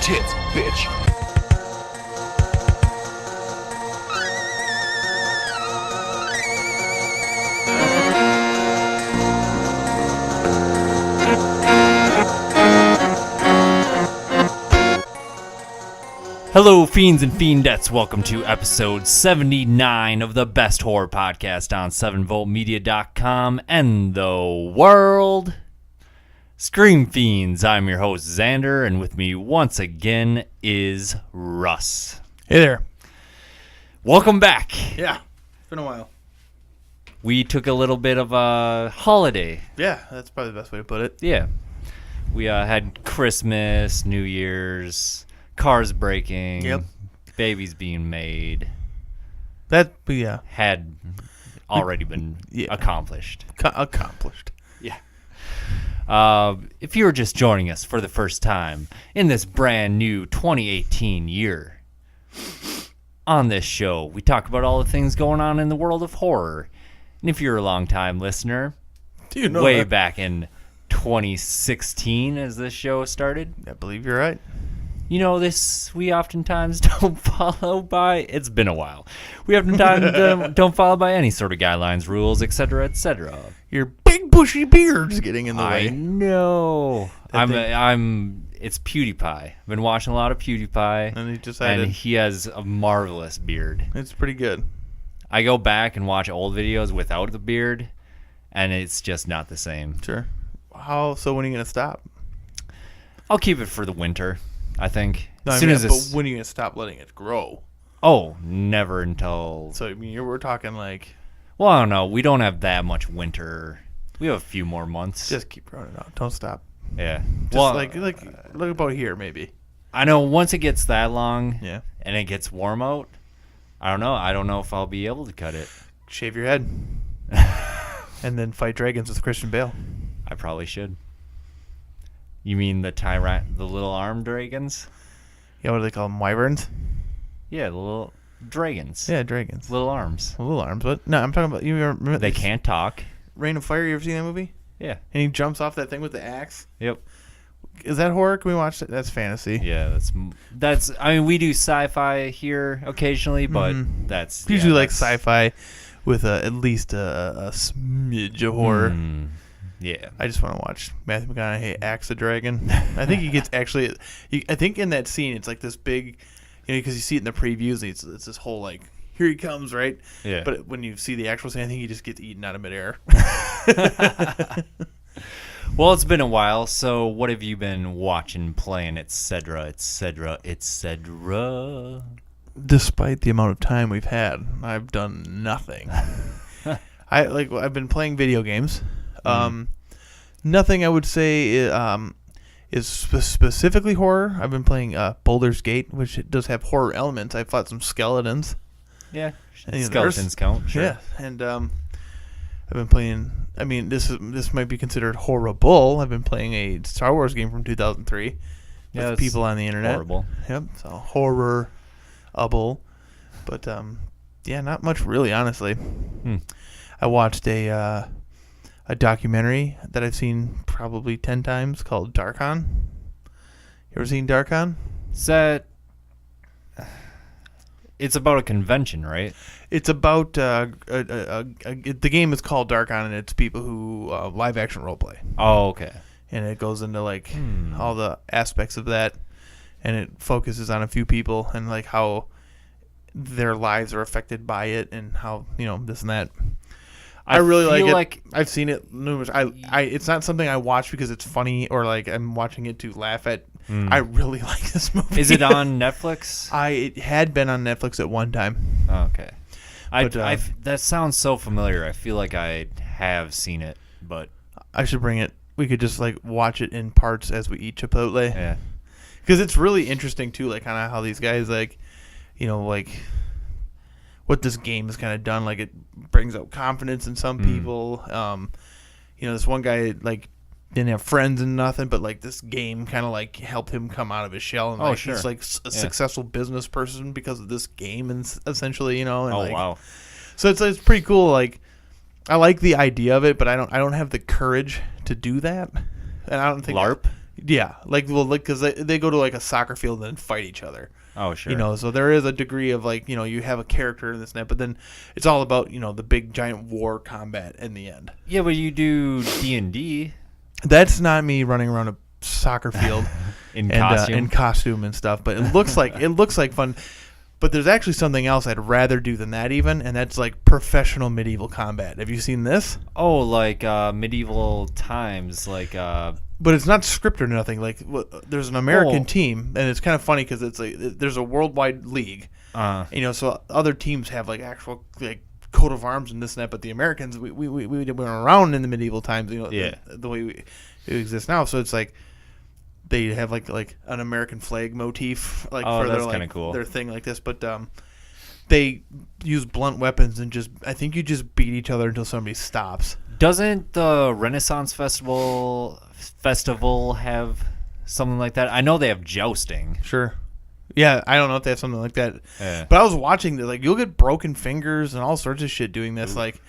tits, bitch. Hello, fiends and fiendettes. Welcome to episode 79 of the best horror podcast on 7voltmedia.com and the world. Scream Fiends. I'm your host, Xander, and with me once again is Russ. Hey there. Welcome back. Yeah, it's been a while. We took a little bit of a holiday. Yeah, that's probably the best way to put it. Yeah. We had Christmas, New Year's, cars breaking, Yep. babies being made. Yeah. Had already been accomplished. Accomplished. Yeah. If you were just joining us for the first time in this brand new 2018 year, on this show, we talk about all the things going on in the world of horror. And if you're a long-time listener, Do you know way that? back in 2016 as this show started, I believe you're right. you know, this we oftentimes don't follow by. It's been a while. We oftentimes don't follow by any sort of guidelines, rules, etc., etc. Your big bushy beard's getting in the I way. know. It's PewDiePie. I've been watching a lot of PewDiePie, And he decided and he has a marvelous beard. it's pretty good. I go back and watch old videos without the beard, and it's just not the same. Sure. So when are you going to stop? I'll keep it for the winter, I think. No, As soon as this, but when are you going to stop letting it grow? oh, never until. So, I mean, we're talking like, Well, I don't know. We don't have that much winter. We have a few more months. just keep growing it out. Don't stop. yeah. Just Well, like look about here, maybe. I know once it gets that long, Yeah. and it gets warm out, I don't know. I don't know if I'll be able to cut it. Shave your head. And then fight dragons with Christian Bale. I probably should. You mean the little arm dragons? Yeah, what do they call them? Wyverns? Yeah, the little dragons. Yeah, dragons. Little arms. Little arms, but no, I'm talking about you remember They this can't talk. Rain of Fire. You ever seen that movie? Yeah. And he jumps off that thing with the axe. Yep. Is that horror? Can we watch that? That's fantasy. Yeah, that's. I mean, we do sci-fi here occasionally, but Mhm. that's Usually like that's- sci-fi with at least a smidge of horror. Yeah. I just want to watch Matthew McConaughey axe a dragon. I think he gets actually. I think in that scene it's like this big, because you see it in the previews. It's this whole like, here he comes, right? Yeah. But when you see the actual scene, I think he just gets eaten out of midair. Well, it's been a while, so what have you been watching, playing, etc., etc., etc.? Despite the amount of time we've had, I've done nothing. I've been playing video games. Nothing I would say is specifically horror. I've been playing Baldur's Gate, which does have horror elements. I fought some skeletons. Yeah. Any Skeletons others? count, sure. Yeah, and I've been playing. I mean, this might be considered horrible. I've been playing a Star Wars game from 2003 Yeah, with people on the internet. Horrible. Yep, so horror-able. But yeah, not much really, honestly. I watched a documentary that I've seen probably 10 times called Darkon. You ever seen Darkon? It's about a convention, right? It's about the game is called Darkon, and it's people who live action role play, Oh, okay. and it goes into like all the aspects of that, and it focuses on a few people and like how their lives are affected by it, and how this and that. I really feel like it. I've seen it numerous. It's not something I watch because it's funny or like I'm watching it to laugh at. I really like this movie. Is it on Netflix? It had been on Netflix at one time. Oh, okay. But, That sounds so familiar. I feel like I have seen it, but I should bring it. We could just like watch it in parts as we eat Chipotle. yeah. Because it's really interesting too, like kind of how these guys like, like what this game has kind of done. Like it brings out confidence in some people. This one guy like didn't have friends and nothing, but like this game kind of like helped him come out of his shell. And Sure. he's like a successful business person because of this game, and essentially, And Wow. So it's pretty cool. Like I like the idea of it, but I don't have the courage to do that. And I don't think LARP? Yeah, because they go to like a soccer field and then fight each other. Oh, sure. So there is a degree of like, you have a character in this net, but then it's all about, the big giant war combat in the end. Yeah, but you do D&D. That's not me running around a soccer field in costume and stuff, but it looks like fun. But there's actually something else I'd rather do than that even, and that's like professional medieval combat. Have you seen this? Oh, like medieval times, like. But it's not scripted or nothing. Like there's an American team, and it's kind of funny because it's like there's a worldwide league. So other teams have like actual like coat of arms and this and that, but the Americans we went around in the medieval times. The way we exist now. So it's like. They have like an American flag motif, like for that's kind of cool. Their thing like this, but they use blunt weapons and I think you just beat each other until somebody stops. Doesn't the Renaissance Festival have something like that? I know they have jousting. Sure. Yeah, I don't know if they have something like that. Yeah. But I was watching like you'll get broken fingers and all sorts of shit doing this. Ooh. Like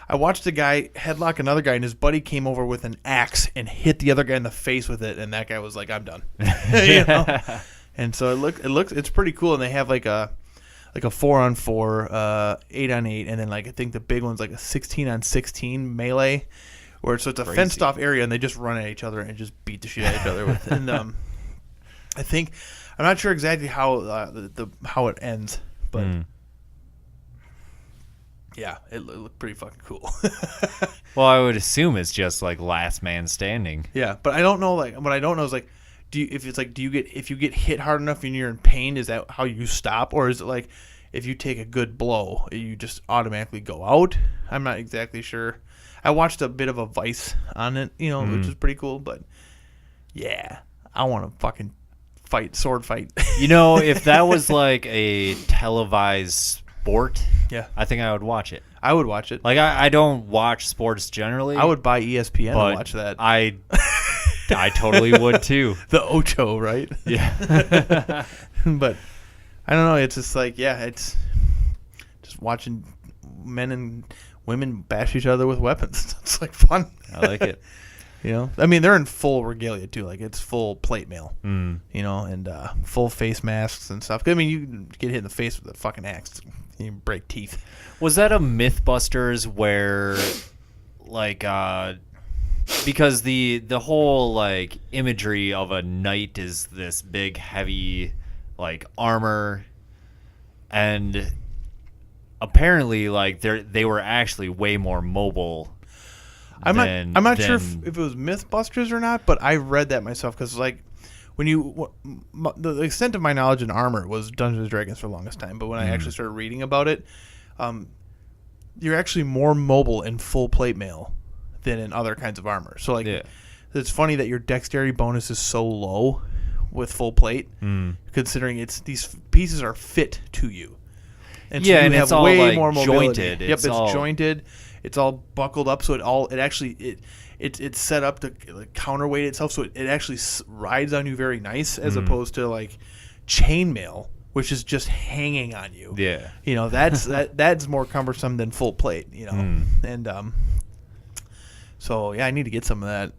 I watched a guy headlock another guy, and his buddy came over with an axe and hit the other guy in the face with it, and that guy was like, "I'm done." And so it's pretty cool, and they have like a 4-on-4, 8-on-8, and then like I think the big one's like a 16-on-16 melee, where it's a fenced off area, and they just run at each other and just beat the shit out of each other with. And I think I'm not sure exactly how how it ends, but. Yeah, it looked pretty fucking cool. Well, I would assume it's just like last man standing. Yeah, but I don't know. Like, what I don't know is like, if you get hit hard enough and you're in pain, is that how you stop, or is it like if you take a good blow, you just automatically go out? I'm not exactly sure. I watched a bit of a Vice on it, which is pretty cool. But yeah, I want to fucking sword fight. If that was like a televised sport, yeah, I think I would watch it. I would watch it. Like I don't watch sports generally. I would buy ESPN and watch that. I totally would too. The Ocho, right? Yeah. But I don't know. It's just like, it's just watching men and women bash each other with weapons. It's like fun. I like it. I mean, they're in full regalia too. Like it's full plate mail. And full face masks and stuff. I mean, you get hit in the face with a fucking axe, you break teeth. Was that a Mythbusters where, like, because the whole like imagery of a knight is this big, heavy, like armor, and apparently, like they were actually way more mobile. I'm not sure if it was Mythbusters or not, but I read that myself because like the extent of my knowledge in armor was Dungeons and Dragons for the longest time, but when I actually started reading about it, you're actually more mobile in full plate mail than in other kinds of armor. So like, it's funny that your dexterity bonus is so low with full plate, considering these pieces are fit to you. And so and it's all way like more jointed. Yep, it's jointed. It's all buckled up, so it's set up to like counterweight itself, so it actually rides on you very nice, as opposed to like chainmail, which is just hanging on you. Yeah, that's more cumbersome than full plate. And so I need to get some of that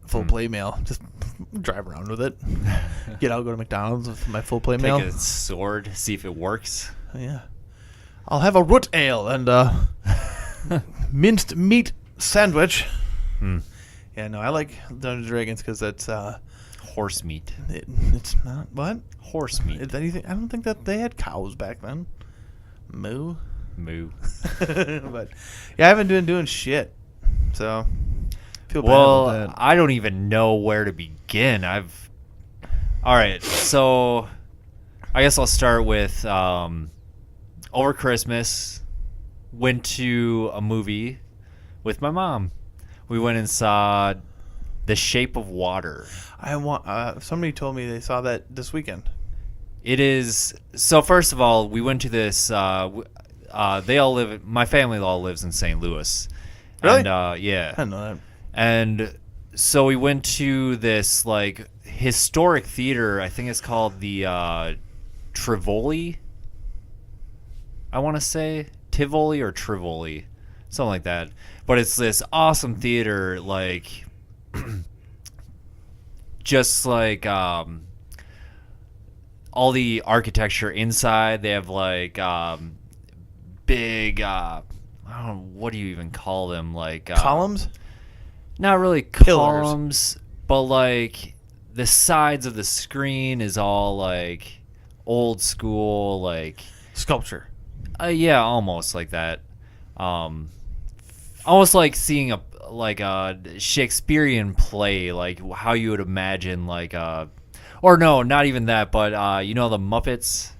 full plate mail. Just drive around with it. Go to McDonald's with my full plate mail. Take a sword, see if it works. Yeah, I'll have a root ale and minced meat sandwich. Yeah, no, I like Dungeons and Dragons because that's horse meat. It's not what? Horse meat. Is anything? I don't think that they had cows back then. Moo. But yeah, I haven't been doing shit, so I feel bad about that. I don't even know where to begin. All right, so I guess I'll start with over Christmas. Went to a movie with my mom. We went and saw The Shape of Water. Somebody told me they saw that this weekend. It is. So first of all, we went to this. They all live. My family all lives in St. Louis. Really? And, yeah. I didn't know that. And so we went to this like historic theater. I think it's called the Tivoli. I want to say Tivoli or Trivoli, something like that. But it's this awesome theater, like just like all the architecture inside. They have like big I don't know, what do you even call them, like Columns? not really columns, but like the sides of the screen is all like old school, like Sculpture. yeah, almost like that. Almost like seeing a Shakespearean play, like how you would imagine, like or no, not even that, but you know the Muppets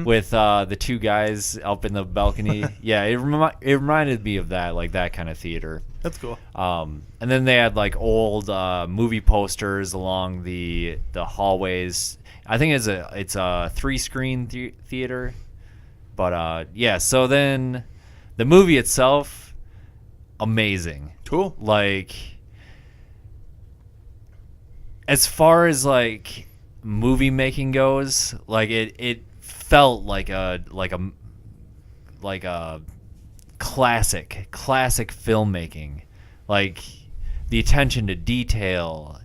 with the two guys up in the balcony. Yeah, it reminded me of that, like that kind of theater. That's cool. And then they had like old movie posters along the hallways. I think it's a 3-screen theater. But yeah, so then the movie itself, amazing. Cool. Like, as far as like movie making goes, like it felt like a classic filmmaking. Like the attention to detail.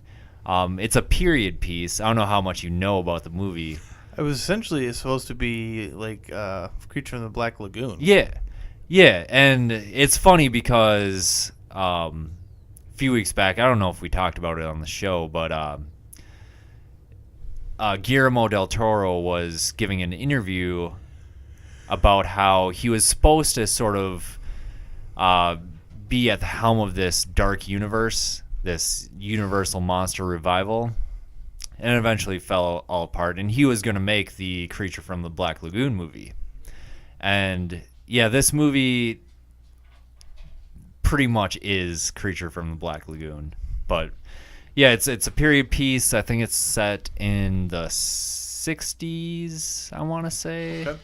It's a period piece. I don't know how much you know about the movie. It was essentially supposed to be like Creature from the Black Lagoon. Yeah, and it's funny because a few weeks back, I don't know if we talked about it on the show, but Guillermo del Toro was giving an interview about how he was supposed to sort of be at the helm of this dark universe, this Universal monster revival, and eventually fell all apart. And he was going to make the Creature from the Black Lagoon movie. And yeah, this movie pretty much is Creature from the Black Lagoon. But yeah, it's a period piece. I think it's set in the 60s, I want to say. Okay.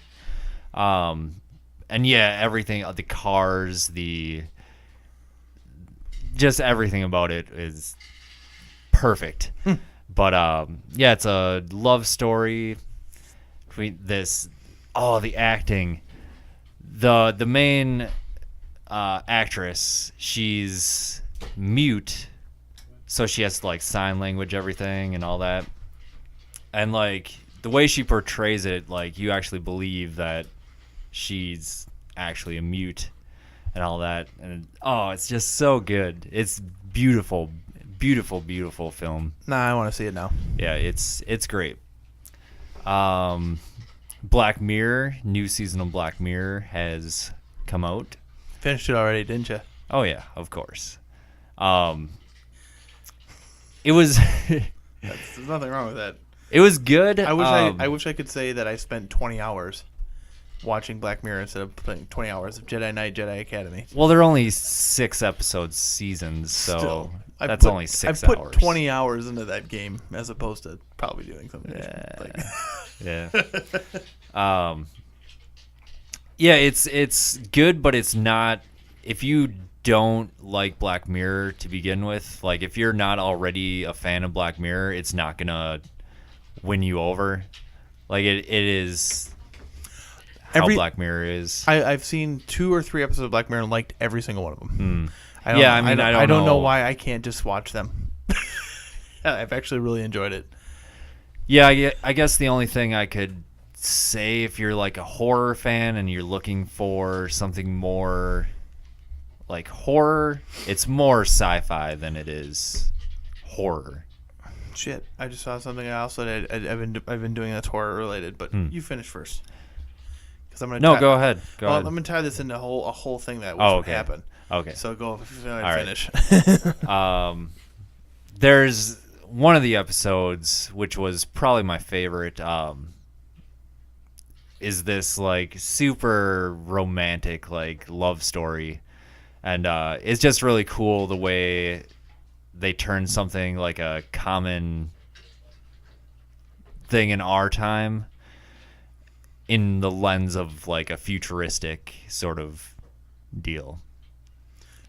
And yeah, everything, the cars, just everything about it is perfect. But yeah, it's a love story between the acting. The main actress, she's mute, so she has to like sign language everything and all that. And like the way she portrays it, like you actually believe that she's actually a mute and all that. And it's just so good. It's beautiful film. Nah, I want to see it now. Yeah, it's great. Black Mirror, new season of Black Mirror has come out. Finished it already, didn't you? Oh yeah, of course. It was There's nothing wrong with that. it was good. I wish I could say that I spent 20 hours watching Black Mirror instead of playing 20 hours of Jedi Knight, Jedi Academy. Well, they're only 6 episode seasons, so Still, that's only 6 hours. I put hours. 20 hours into that game as opposed to probably doing something. Yeah. Yeah, it's good, but it's not. If you don't like Black Mirror to begin with, like if you're not already a fan of Black Mirror, it's not gonna win you over. Like it is how Black Mirror is. I've seen 2 or 3 episodes of Black Mirror and liked every single one of them. I don't know why I can't just watch them. I've actually really enjoyed it. Yeah, I guess the only thing I could say, if you're like a horror fan and you're looking for something more like horror, it's more sci-fi than it is horror. Shit, I just saw something else that I've been doing that's horror related, but you finish first. I'm gonna go ahead. Go ahead. I'm gonna tie this into a whole thing that would happen. Okay. So go finish. There's one of the episodes, which was probably my favorite, is this like super romantic like love story, and it's just really cool the way they turn something like a common thing in our time in the lens of like a futuristic sort of deal.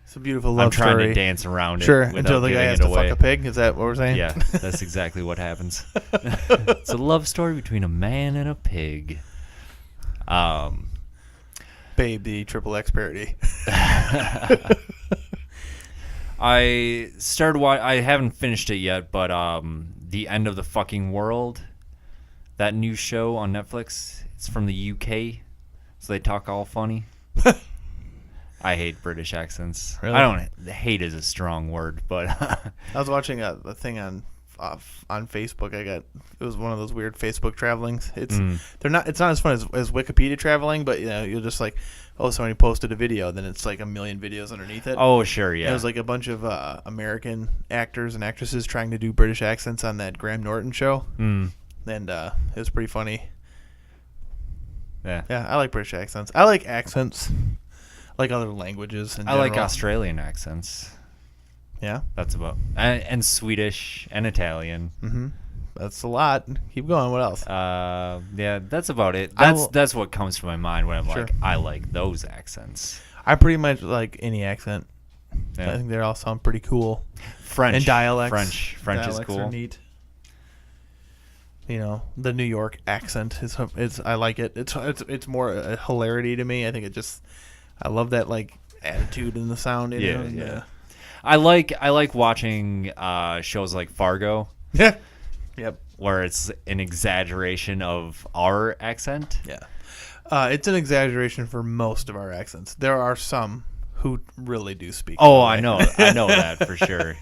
It's a beautiful love story. I'm trying to dance around it. Sure, until the guy has to fuck a pig. Is that what we're saying? Yeah, that's exactly what happens. It's a love story between a man and a pig. Babe, the XXX parody. I started I haven't finished it yet, but The End of the Fucking World, that new show on Netflix. It's from the UK, so they talk all funny. I hate British accents. Really? I don't hate is a strong word, but I was watching a thing on Facebook. It was one of those weird Facebook travelings. It's not as fun as Wikipedia traveling, but you'll just like, oh, somebody posted a video, then it's like a million videos underneath it. Oh, sure, yeah. And it was like a bunch of American actors and actresses trying to do British accents on that Graham Norton show, and it was pretty funny. Yeah, I like British accents. I like accents. I like other languages. I like Australian accents. Yeah, that's about and Swedish and Italian. Mm-hmm. That's a lot. Keep going. What else? Yeah, that's about it. That's what comes to my mind when I'm like, I like those accents. I pretty much like any accent. Yeah. I think they all sound pretty cool. French and dialects. French dialects is cool. Are neat. The New York accent is I like it. It's more a hilarity to me. I think I love that like attitude in the sound. Yeah. I like watching shows like Fargo. Yeah. Yep. Where it's an exaggeration of our accent. Yeah. It's an exaggeration for most of our accents. There are some who really do speak. Oh, I know that for sure.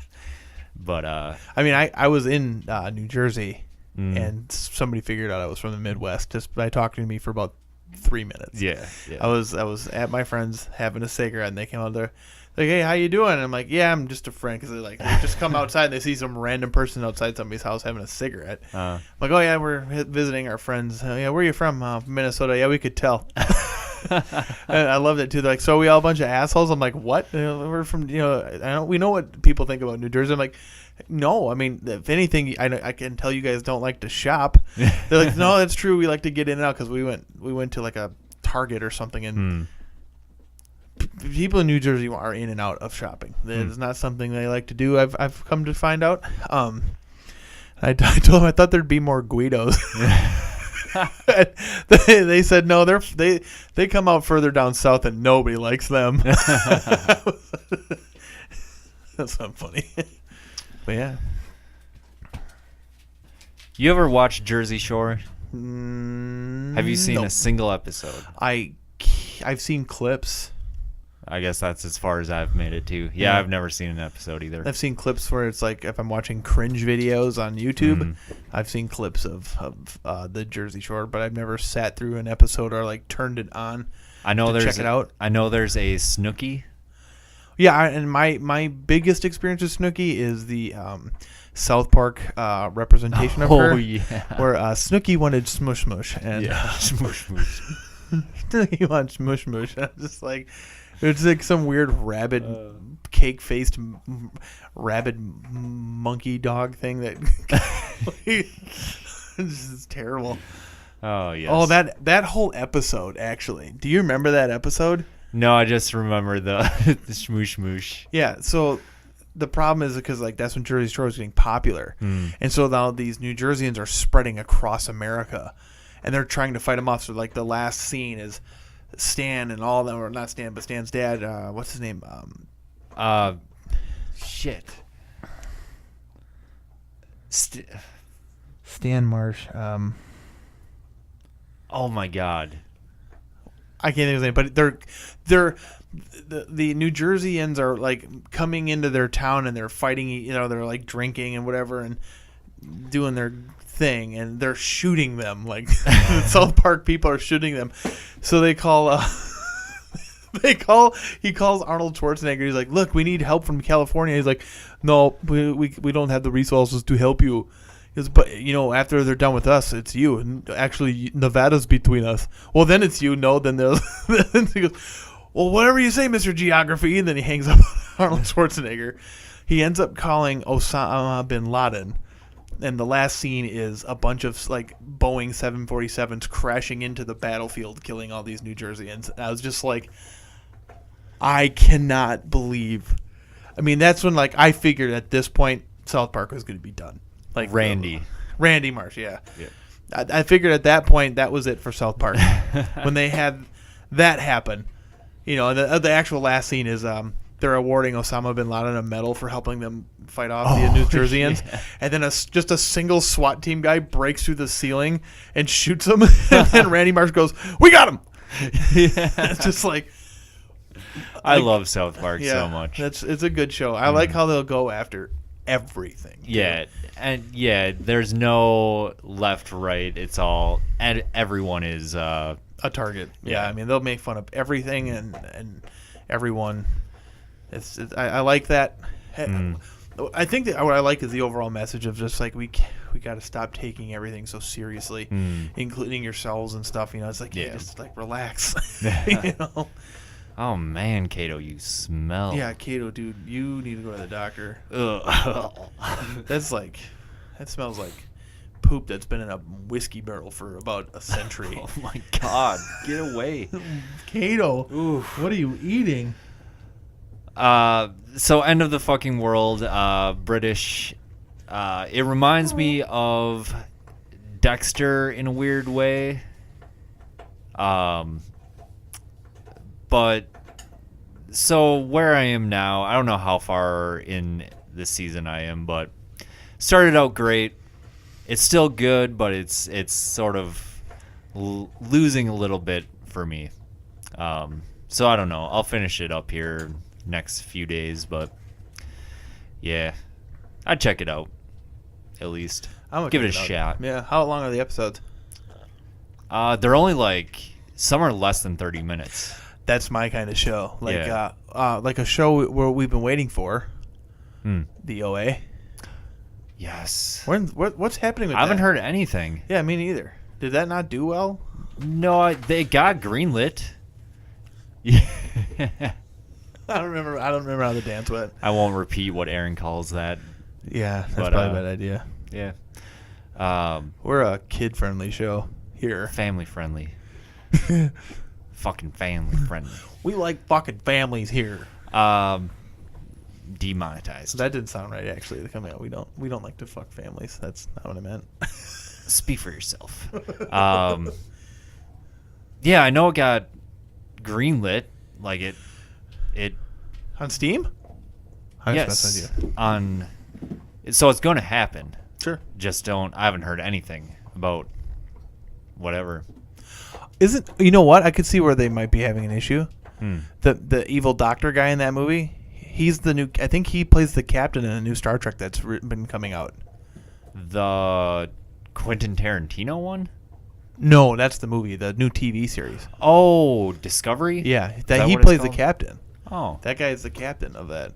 But I mean, I was in New Jersey, and somebody figured out I was from the Midwest just by talking to me for about 3 minutes. Yeah. I was at my friend's having a cigarette, and they came out there. Like, hey, how you doing? And I'm like, yeah, I'm just a friend. Because they just come outside and they see some random person outside somebody's house having a cigarette. I'm like, oh, yeah, we're visiting our friends. Yeah, where are you from? Minnesota. Yeah, we could tell. And I love that, too. They're like, so are we all a bunch of assholes? I'm like, what? We're from, we know what people think about New Jersey. I'm like, no. I mean, if anything, I can tell you guys don't like to shop. They're like, no, that's true. We like to get in and out because we went to like a Target or something and people in New Jersey are in and out of shopping. It's not something they like to do. I've come to find out. I told them I thought there'd be more Guidos. They said no. They come out further down south and nobody likes them. That's not funny. But yeah. You ever watch Jersey Shore? Have you seen a single episode? I've seen clips. I guess that's as far as I've made it too. Yeah, I've never seen an episode either. I've seen clips where it's like if I'm watching cringe videos on YouTube, I've seen clips of the Jersey Shore, but I've never sat through an episode or like turned it on. Check it out. I know there's a Snooki. Yeah, and my biggest experience with Snooki is the South Park representation of her. Oh yeah, where Snooki wanted smush smush and smush smush. Snooki wants smush smush. I'm just like. It's like some weird rabid, cake-faced, rabid monkey dog thing that is terrible. Oh, yes. Oh, that whole episode, actually. Do you remember that episode? No, I just remember the smoosh smoosh. Yeah, so the problem is because like that's when Jersey Shore was getting popular. And so now these New Jerseyans are spreading across America, and they're trying to fight them off. So like the last scene is Stan and all them, or not Stan, but Stan's dad. What's his name? Shit. Stan Marsh. Oh my God. I can't think of his name, but they're the New Jerseyans are like coming into their town and they're fighting. They're like drinking and whatever and doing their thing, and they're shooting them. Like the South Park people are shooting them, so they call. He calls Arnold Schwarzenegger. He's like, "Look, we need help from California." He's like, "No, we don't have the resources to help you." He goes, "But after they're done with us, it's you. And actually, Nevada's between us. Well, then it's you. No, then there's." Then he goes, "Well, whatever you say, Mr. Geography." And then he hangs up on Arnold Schwarzenegger. He ends up calling Osama bin Laden. And the last scene is a bunch of like Boeing 747s crashing into the battlefield, killing all these New Jerseyans. And I was just like, I cannot believe. I mean, that's when like I figured at this point South Park was going to be done. Like Randy Marsh, yeah. I figured at that point that was it for South Park when they had that happen. The actual last scene is they're awarding Osama bin Laden a medal for helping them fight off the New Jerseyans, and then just a single SWAT team guy breaks through the ceiling and shoots him, and then Randy Marsh goes, "We got him!" It's just like I love South Park so much. It's a good show. I like how they'll go after everything. Yeah, and there's no left, right. It's all, and everyone is a target. Yeah, I mean they'll make fun of everything and everyone. I like that. I think that what I like is the overall message of just like we got to stop taking everything so seriously, including yourselves and stuff. You know, it's like just like relax. You know. Oh man, Kato, you smell. Yeah, Kato, dude, you need to go to the doctor. That smells like poop that's been in a whiskey barrel for about a century. Oh my God, get away, Kato. Oof. What are you eating? So end of the fucking world. British. It reminds me of Dexter in a weird way. But so where I am now, I don't know how far in this season I am, but started out great. It's still good, but it's sort of losing a little bit for me. So I don't know. I'll finish it up here next few days, but yeah, I'd check it out at least. I'm give it a shot. Yeah. How long are the episodes? They're only some are less than 30 minutes. That's my kind of show. Like a show where we've been waiting for. The OA. Yes. What's happening with that? I haven't heard anything. Yeah, me neither. Did that not do well? No, they got greenlit. Yeah. I don't remember how the dance went. I won't repeat what Aaron calls that. Yeah, that's probably a bad idea. Yeah. We're a kid-friendly show here. Family friendly. Fucking family friendly. We like fucking families here. Demonetized. So that didn't sound right, actually. Coming out, we don't like to fuck families. That's not what I meant. Speak for yourself. Yeah, I know it got greenlit. Like it on Steam. Yes. So it's going to happen. Sure. Just don't. I haven't heard anything about whatever. You know what? I could see where they might be having an issue. The evil doctor guy in that movie, he's the new. I think he plays the captain in a new Star Trek that's been coming out. The Quentin Tarantino one? No, that's the movie, the new TV series. Oh, Discovery? Yeah, he plays the captain. Oh. That guy is the captain of that.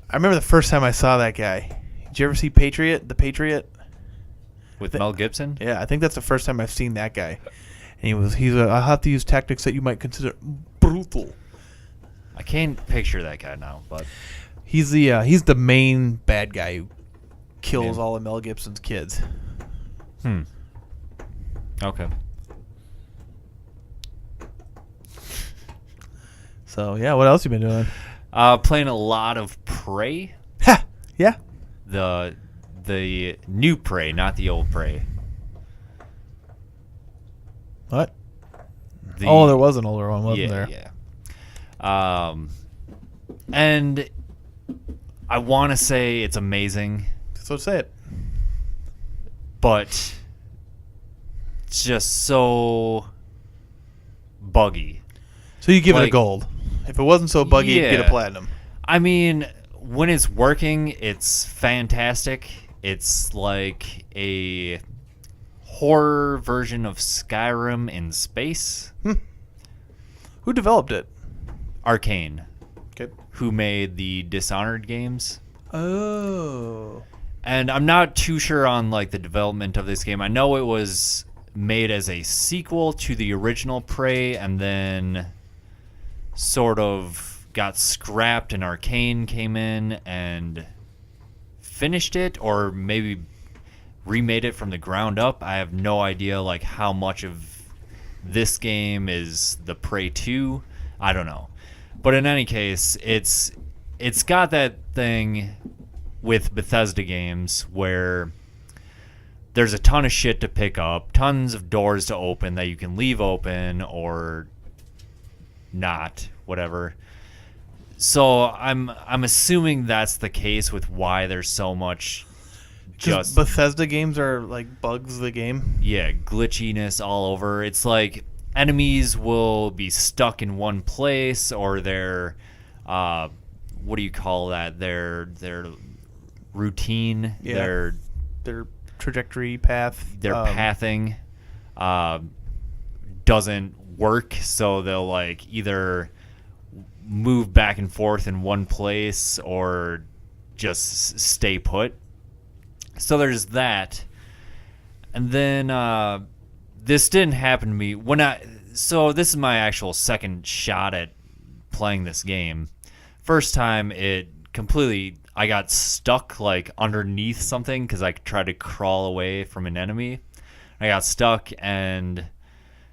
I remember the first time I saw that guy. Did you ever see Patriot? The Patriot? With Mel Gibson? Yeah, I think that's the first time I've seen that guy. And I'll have to use tactics that you might consider brutal. I can't picture that guy now, but he's the main bad guy who kills all of Mel Gibson's kids. Okay. So yeah, what else you been doing? Playing a lot of Prey. Ha! Yeah. The new Prey, not the old Prey. What? There was an older one, wasn't there? Yeah. And I want to say it's amazing. So say it. But it's just so buggy. So you give it a gold. If it wasn't so buggy, you'd get a platinum. I mean, when it's working, it's fantastic. It's like a horror version of Skyrim in space. Who developed it? Arcane. Okay. Who made the Dishonored games. Oh. And I'm not too sure on the development of this game. I know it was made as a sequel to the original Prey and then sort of got scrapped and Arcane came in and finished it or maybe remade it from the ground up. I have no idea how much of this game is the Prey 2. I don't know. But in any case, it's got that thing with Bethesda games where there's a ton of shit to pick up, tons of doors to open that you can leave open or not, whatever. So I'm assuming that's the case with why there's so much just Bethesda games are like bugs the game. yeah, glitchiness all over. It's like enemies will be stuck in one place, or they're what do you call that? Their routine, Yeah. Their trajectory path, their pathing doesn't work, so they'll like either move back and forth in one place or just stay put. So there's that. And then this didn't happen to me so this is my actual second shot at playing this game. First time I got stuck like underneath something because I tried to crawl away from an enemy. I got stuck and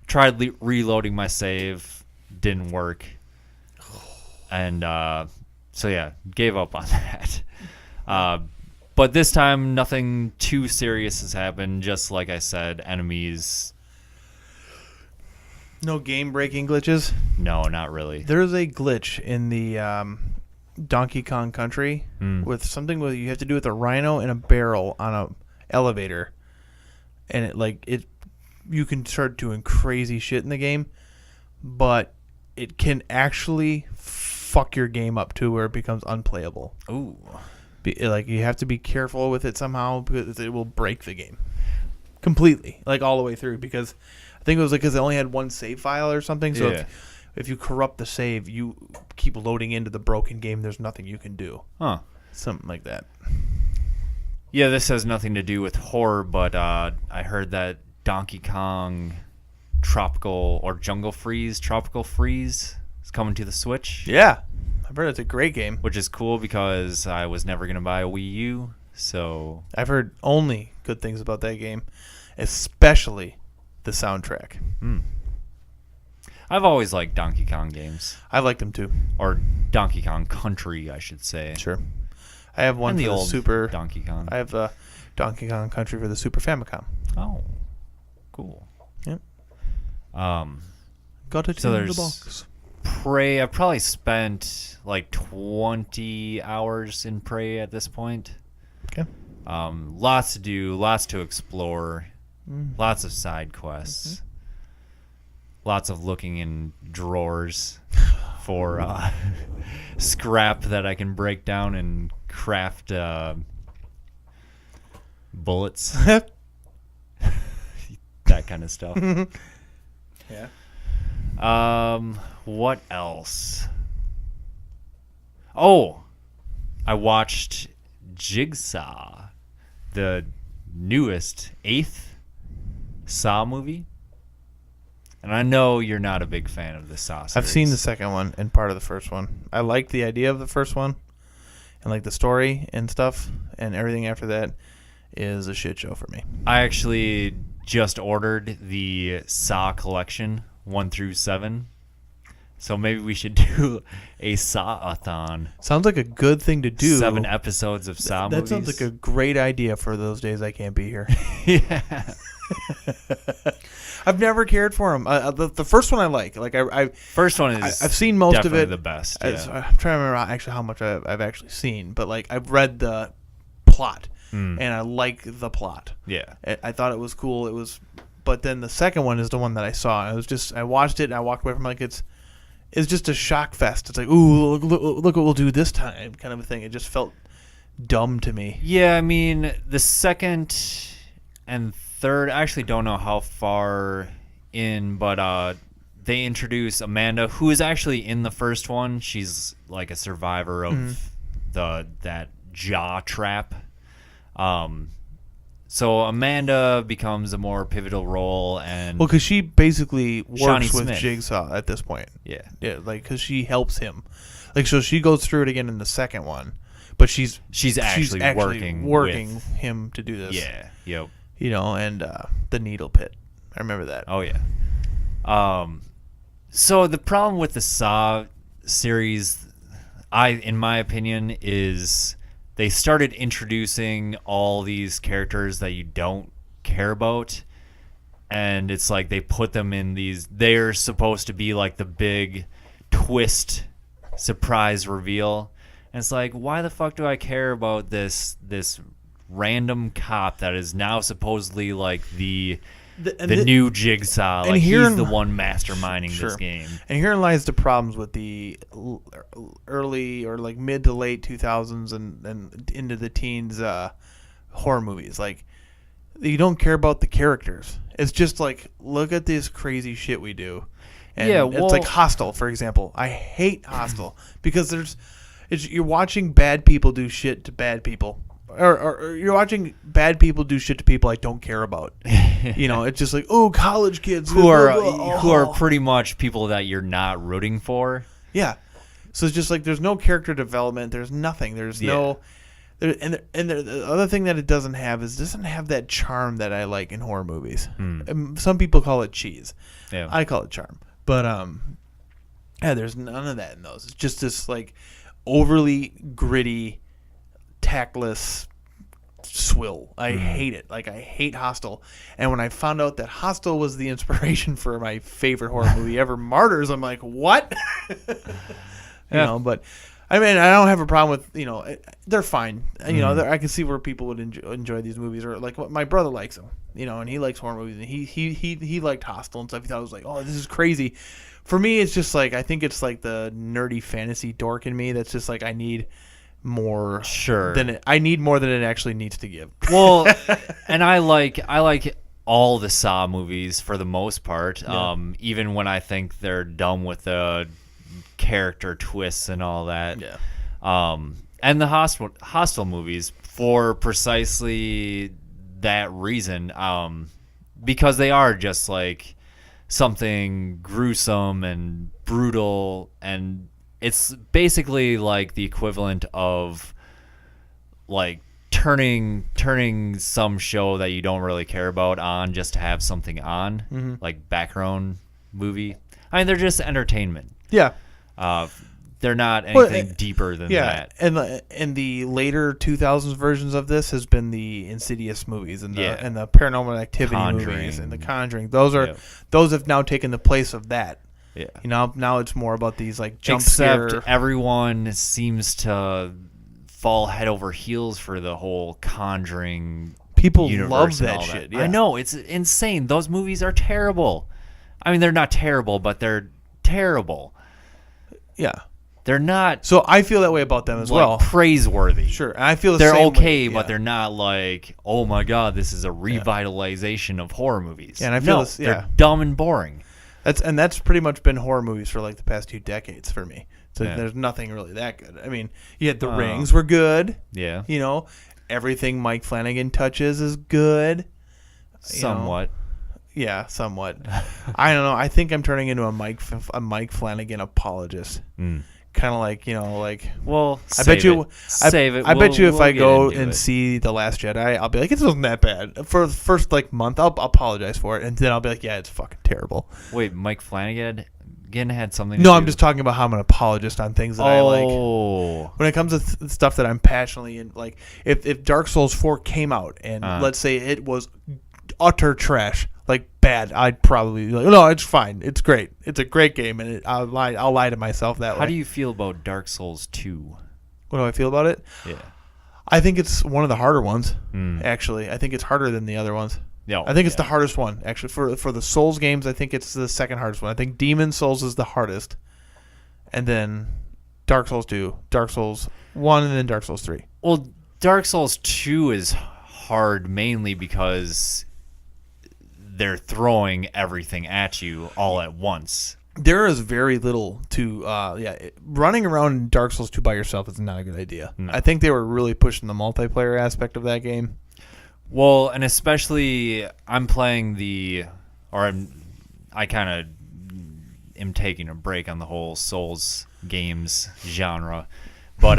tried reloading my save, didn't work. And so yeah, gave up on that. But this time, nothing too serious has happened. Just like I said, enemies. No game-breaking glitches? No, not really. There's a glitch in the Donkey Kong Country with something where you have to do with a rhino and a barrel on a elevator. And you can start doing crazy shit in the game, but it can actually fuck your game up to where it becomes unplayable. Ooh. You have to be careful with it somehow because it will break the game completely, like all the way through. Because I think it was because it only had one save file or something. So if you corrupt the save, you keep loading into the broken game. There's nothing you can do. Huh? Something like that. Yeah, this has nothing to do with horror, but I heard that Donkey Kong Tropical Freeze is coming to the Switch. Yeah, I've heard it's a great game. Which is cool because I was never going to buy a Wii U, so... I've heard only good things about that game, especially the soundtrack. I've always liked Donkey Kong games. I liked them too. Or Donkey Kong Country, I should say. Sure. I have one and for the the old Super... Donkey Kong. I have Donkey Kong Country for the Super Famicom. Oh, cool. Yep. Got it so in the there's box. Prey. I've probably spent like 20 hours in Prey at this point. Okay. Lots to do, lots to explore, lots of side quests, lots of looking in drawers for scrap that I can break down and craft bullets. That kind of stuff. Yeah. What else? Oh, I watched Jigsaw, the newest 8th Saw movie. And I know you're not a big fan of the Saw series. I've seen the second one and part of the first one. I liked the idea of the first one and like the story and stuff, and everything after that is a shit show for me. I actually just ordered the Saw collection 1 through 7. So maybe we should do a Saw-a-thon. Sounds like a good thing to do. 7 episodes of Saw movies. That sounds like a great idea for those days I can't be here. Yeah. I've never cared for them. The first one I like. First one is I've seen most of it. the best. I'm Yeah. trying to remember actually how much I've actually seen, but like I've read the plot and I like the plot. Yeah. I thought it was cool. But then the second one is the one that I saw. And I watched it and I walked away from it's just a shock fest. It's like, ooh, look what we'll do this time, kind of a thing. It just felt dumb to me. Yeah, I mean, the second and third, I actually don't know how far in, but they introduce Amanda, who is actually in the first one. She's like a survivor of that jaw trap. So Amanda becomes a more pivotal role, and Well, because she basically Shawnee works with Smith. Jigsaw at this point. yeah, Because she helps him. So she goes through it again in the second one, but she's actually working with, him to do this. yeah, yep. And the needle pit. I remember that. Oh yeah. So the problem with the Saw series, in my opinion, is they started introducing all these characters that you don't care about, and it's like they put them in these. They're supposed to be like the big twist surprise reveal. And it's like, why the fuck do I care about this random cop that is now supposedly like the new Jigsaw? Like, he's the one masterminding this game. And herein lies the problems with the early or like mid to late 2000s and into the teens horror movies. Like, you don't care about the characters. It's just like, look at this crazy shit we do. And it's like Hostel, for example. I hate Hostel because you're watching bad people do shit to bad people. Or you're watching bad people do shit to people I don't care about. It's just like, oh, college kids who are pretty much people that you're not rooting for. Yeah. So it's just like there's no character development. There's nothing. There's no. The other thing that it doesn't have is it doesn't have that charm that I like in horror movies. Some people call it cheese. Yeah. I call it charm. But there's none of that in those. It's just this like overly gritty, tactless swill. I hate it. Like, I hate Hostel. And when I found out that Hostel was the inspiration for my favorite horror movie ever, Martyrs, I'm like, what? But I mean, I don't have a problem with, they're fine. I can see where people would enjoy these movies, or like my brother likes them, and he likes horror movies, and he liked Hostel and stuff. He thought it was like, oh, this is crazy. For me, it's just like, I think it's like the nerdy fantasy dork in me that's just like, I need more I need more than it actually needs to give. Well, and I like all the Saw movies for the most part. Even when I think they're dumb with the character twists and all that. And the Hostel movies for precisely that reason, because they are just like something gruesome and brutal, and it's basically like the equivalent of like turning some show that you don't really care about on just to have something on, like background movie. I mean, they're just entertainment. Yeah. They're not anything deeper than that. And the later 2000s versions of this has been the Insidious movies and the Paranormal Activity movies and the Conjuring. Those have now taken the place of that. Yeah. Now it's more about these like jump scare. Except everyone seems to fall head over heels for the whole Conjuring. People love that shit. Yeah. I know, it's insane. Those movies are terrible. I mean, they're not terrible, but they're terrible. Yeah. They're not. So I feel that way about them as well. Praiseworthy. Sure. And I feel they're same okay, way. but they're not like, oh my god, this is a revitalization of horror movies. Yeah, and I feel they're dumb and boring. That's pretty much been horror movies for like the past 2 decades for me. So there's nothing really that good. I mean, you had The Rings were good. Yeah. Everything Mike Flanagan touches is good. Somewhat. Yeah, somewhat. I don't know. I think I'm turning into a Mike Flanagan apologist. Kind of like, well, I bet you if I go and it. see The Last Jedi, I'll be like, it wasn't that bad. For the first month, I'll apologize for it, and then I'll be like, yeah, it's fucking terrible. Wait, Mike Flanagan again had something to No, do? I'm just talking about how I'm an apologist on things that I like. When it comes to stuff that I'm passionately in, like if Dark Souls 4 came out and let's say it was utter trash, like bad, I'd probably be like, no, it's fine, it's great, it's a great game, and I'll lie to myself that way. How do you feel about Dark Souls 2? What do I feel about it? Yeah, I think it's one of the harder ones. Actually, I think it's harder than the other ones. I think it's the hardest one. Actually, for the Souls games, I think it's the second hardest one. I think Demon Souls is the hardest, and then Dark Souls 2, Dark Souls 1, and then Dark Souls 3. Well, Dark Souls 2 is hard mainly because they're throwing everything at you all at once. There is very little to running around in Dark Souls 2 by yourself is not a good idea. I think they were really pushing the multiplayer aspect of that game. Well, and especially I'm playing I kind of am taking a break on the whole Souls games genre, but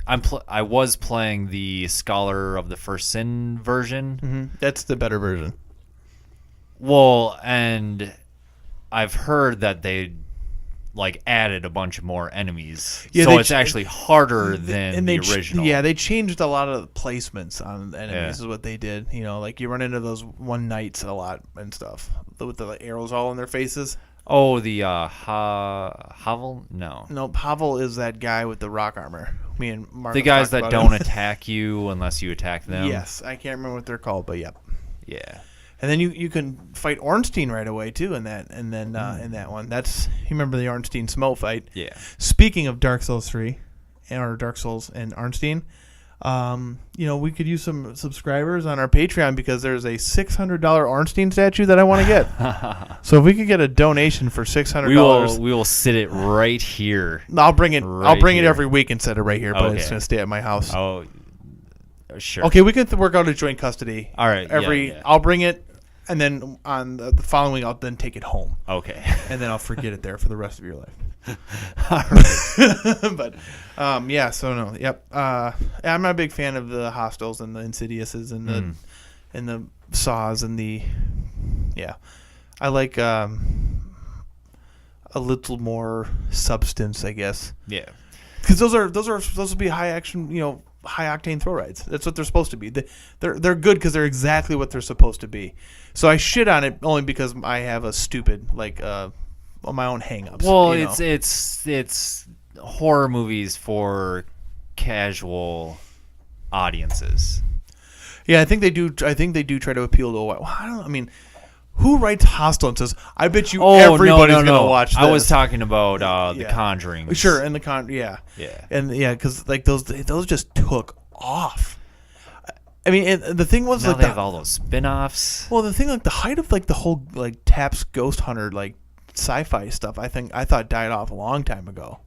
I was playing the Scholar of the First Sin version. That's the better version. Well, and I've heard that they added a bunch of more enemies, so it's actually harder than the original. They changed a lot of the placements on enemies. Is what they did. You run into those one knights a lot and stuff with the arrows all in their faces. Oh, the Havel? No. No, Pavel is that guy with the rock armor. Me and Mark. The guys that don't attack you unless you attack them. Yes, I can't remember what they're called, but yep. Yeah. And then you can fight Ornstein right away too in that, and then in that one, you remember the Ornstein Smough fight. Yeah. Speaking of Dark Souls 3, or Dark Souls and Ornstein, we could use some subscribers on our Patreon because there's a $600 Ornstein statue that I want to get. So if we could get a donation for $600, we will sit it right here. I'll bring it. Right I'll bring it here. every week and set it right here, but Okay. it's gonna stay at my house. Oh, sure. Okay, we can work out a joint custody. All right. Yeah. I'll bring it, and then on the following week I'll then take it home. Okay. And then I'll forget it there for the rest of your life. All right. But so no, yep. I'm not a big fan of the Hostels and the Insidiouses and the Saws and the I like a little more substance, I guess. Yeah. Because those are supposed to be high action, high octane thrill rides. That's what they're supposed to be. They're good because they're exactly what they're supposed to be. So I shit on it only because I have a stupid my own hang-ups. Well, it's horror movies for casual audiences. Yeah, I think they do. I think they do try to appeal to a wide. Who writes Hostel and says, "I bet you everybody's gonna watch this"? I was talking about The Conjuring. Sure, and Yeah. And because those just took off. And the thing was now they have all those spin-offs. Well, the thing the height of the whole Taps Ghost Hunter sci-fi stuff, I thought died off a long time ago.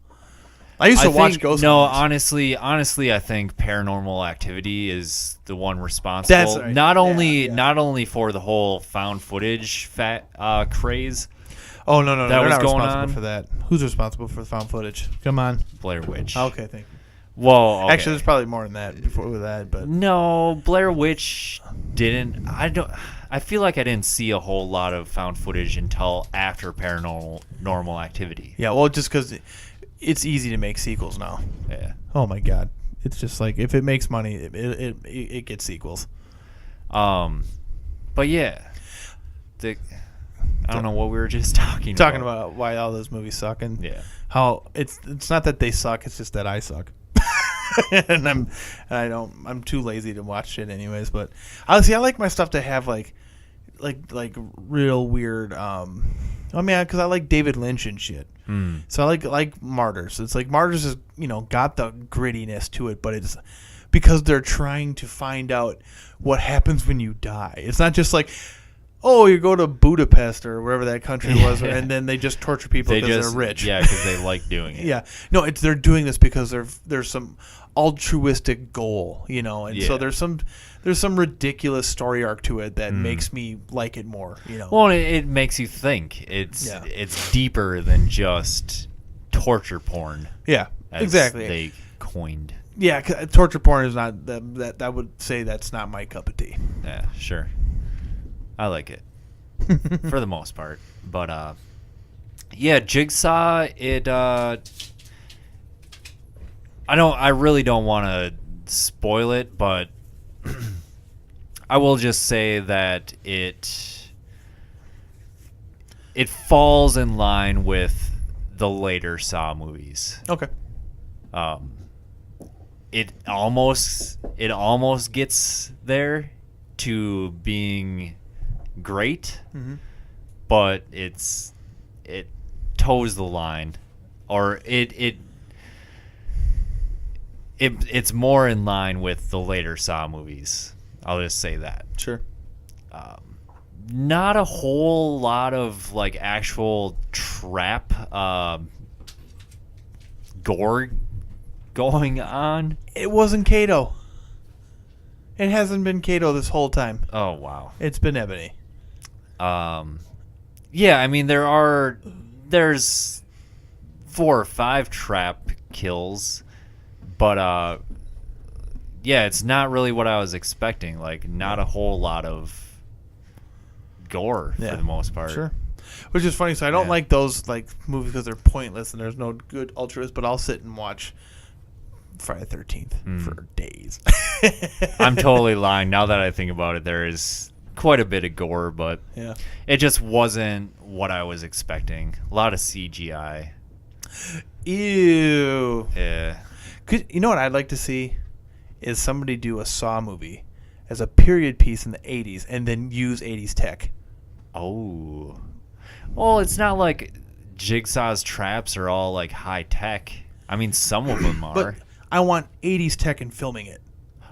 I used to watch Ghost Hunters. Honestly, I think Paranormal Activity is the one responsible. That's right. Not only for the whole found footage craze. Oh no, that they're was not going responsible on for that. Who's responsible for the found footage? Come on, Blair Witch. Okay, thank you. Well, okay. Actually, there's probably more than that before with that, but no, Blair Witch didn't. I feel like I didn't see a whole lot of found footage until after Paranormal Activity. Yeah, well, just because it's easy to make sequels now. Yeah. Oh my God, it's just if it makes money, it gets sequels. But yeah, I don't know what we were just talking about why all those movies suck and how it's not that they suck, it's just that I suck. and I'm too lazy to watch shit anyways. But honestly, I like my stuff to have like real weird. Because I like David Lynch and shit. So I like Martyrs. It's Martyrs is got the grittiness to it, but it's because they're trying to find out what happens when you die. It's not just you go to Budapest or wherever that country was, and then they just torture people because they're rich. Yeah, because they like doing it. Yeah, no, they're doing this because there's some altruistic goal, and so there's some ridiculous story arc to it that makes me like it more. Well, it makes you think. It's deeper than just torture porn. Yeah, exactly. They coined. Yeah, torture porn is not that. I would say that's not my cup of tea. Yeah, sure. I like it for the most part, but Jigsaw. I really don't want to spoil it, but I will just say that it falls in line with the later Saw movies. Okay. It almost gets there to being great, but it toes the line, or it's more in line with the later Saw movies. I'll just say that. Sure. Not a whole lot of actual trap gore going on. It wasn't Kato. It hasn't been Kato this whole time. Oh wow. It's been Ebony. Yeah, there's 4 or 5 trap kills, but it's not really what I was expecting. Not a whole lot of gore for the most part. Sure. Which is funny. So I don't like those movies because they're pointless and there's no good altruist. But I'll sit and watch Friday the 13th for days. I'm totally lying. Now that I think about it, there is quite a bit of gore, but Yeah. it just wasn't what I was expecting. A lot of CGI. Ew. Yeah. You know what I'd like to see is somebody do a Saw movie as a period piece in the 80s and then use 80s tech. Oh. Well, it's not like Jigsaw's traps are all like high tech. I mean, some of them are. But I want 80s tech in filming it.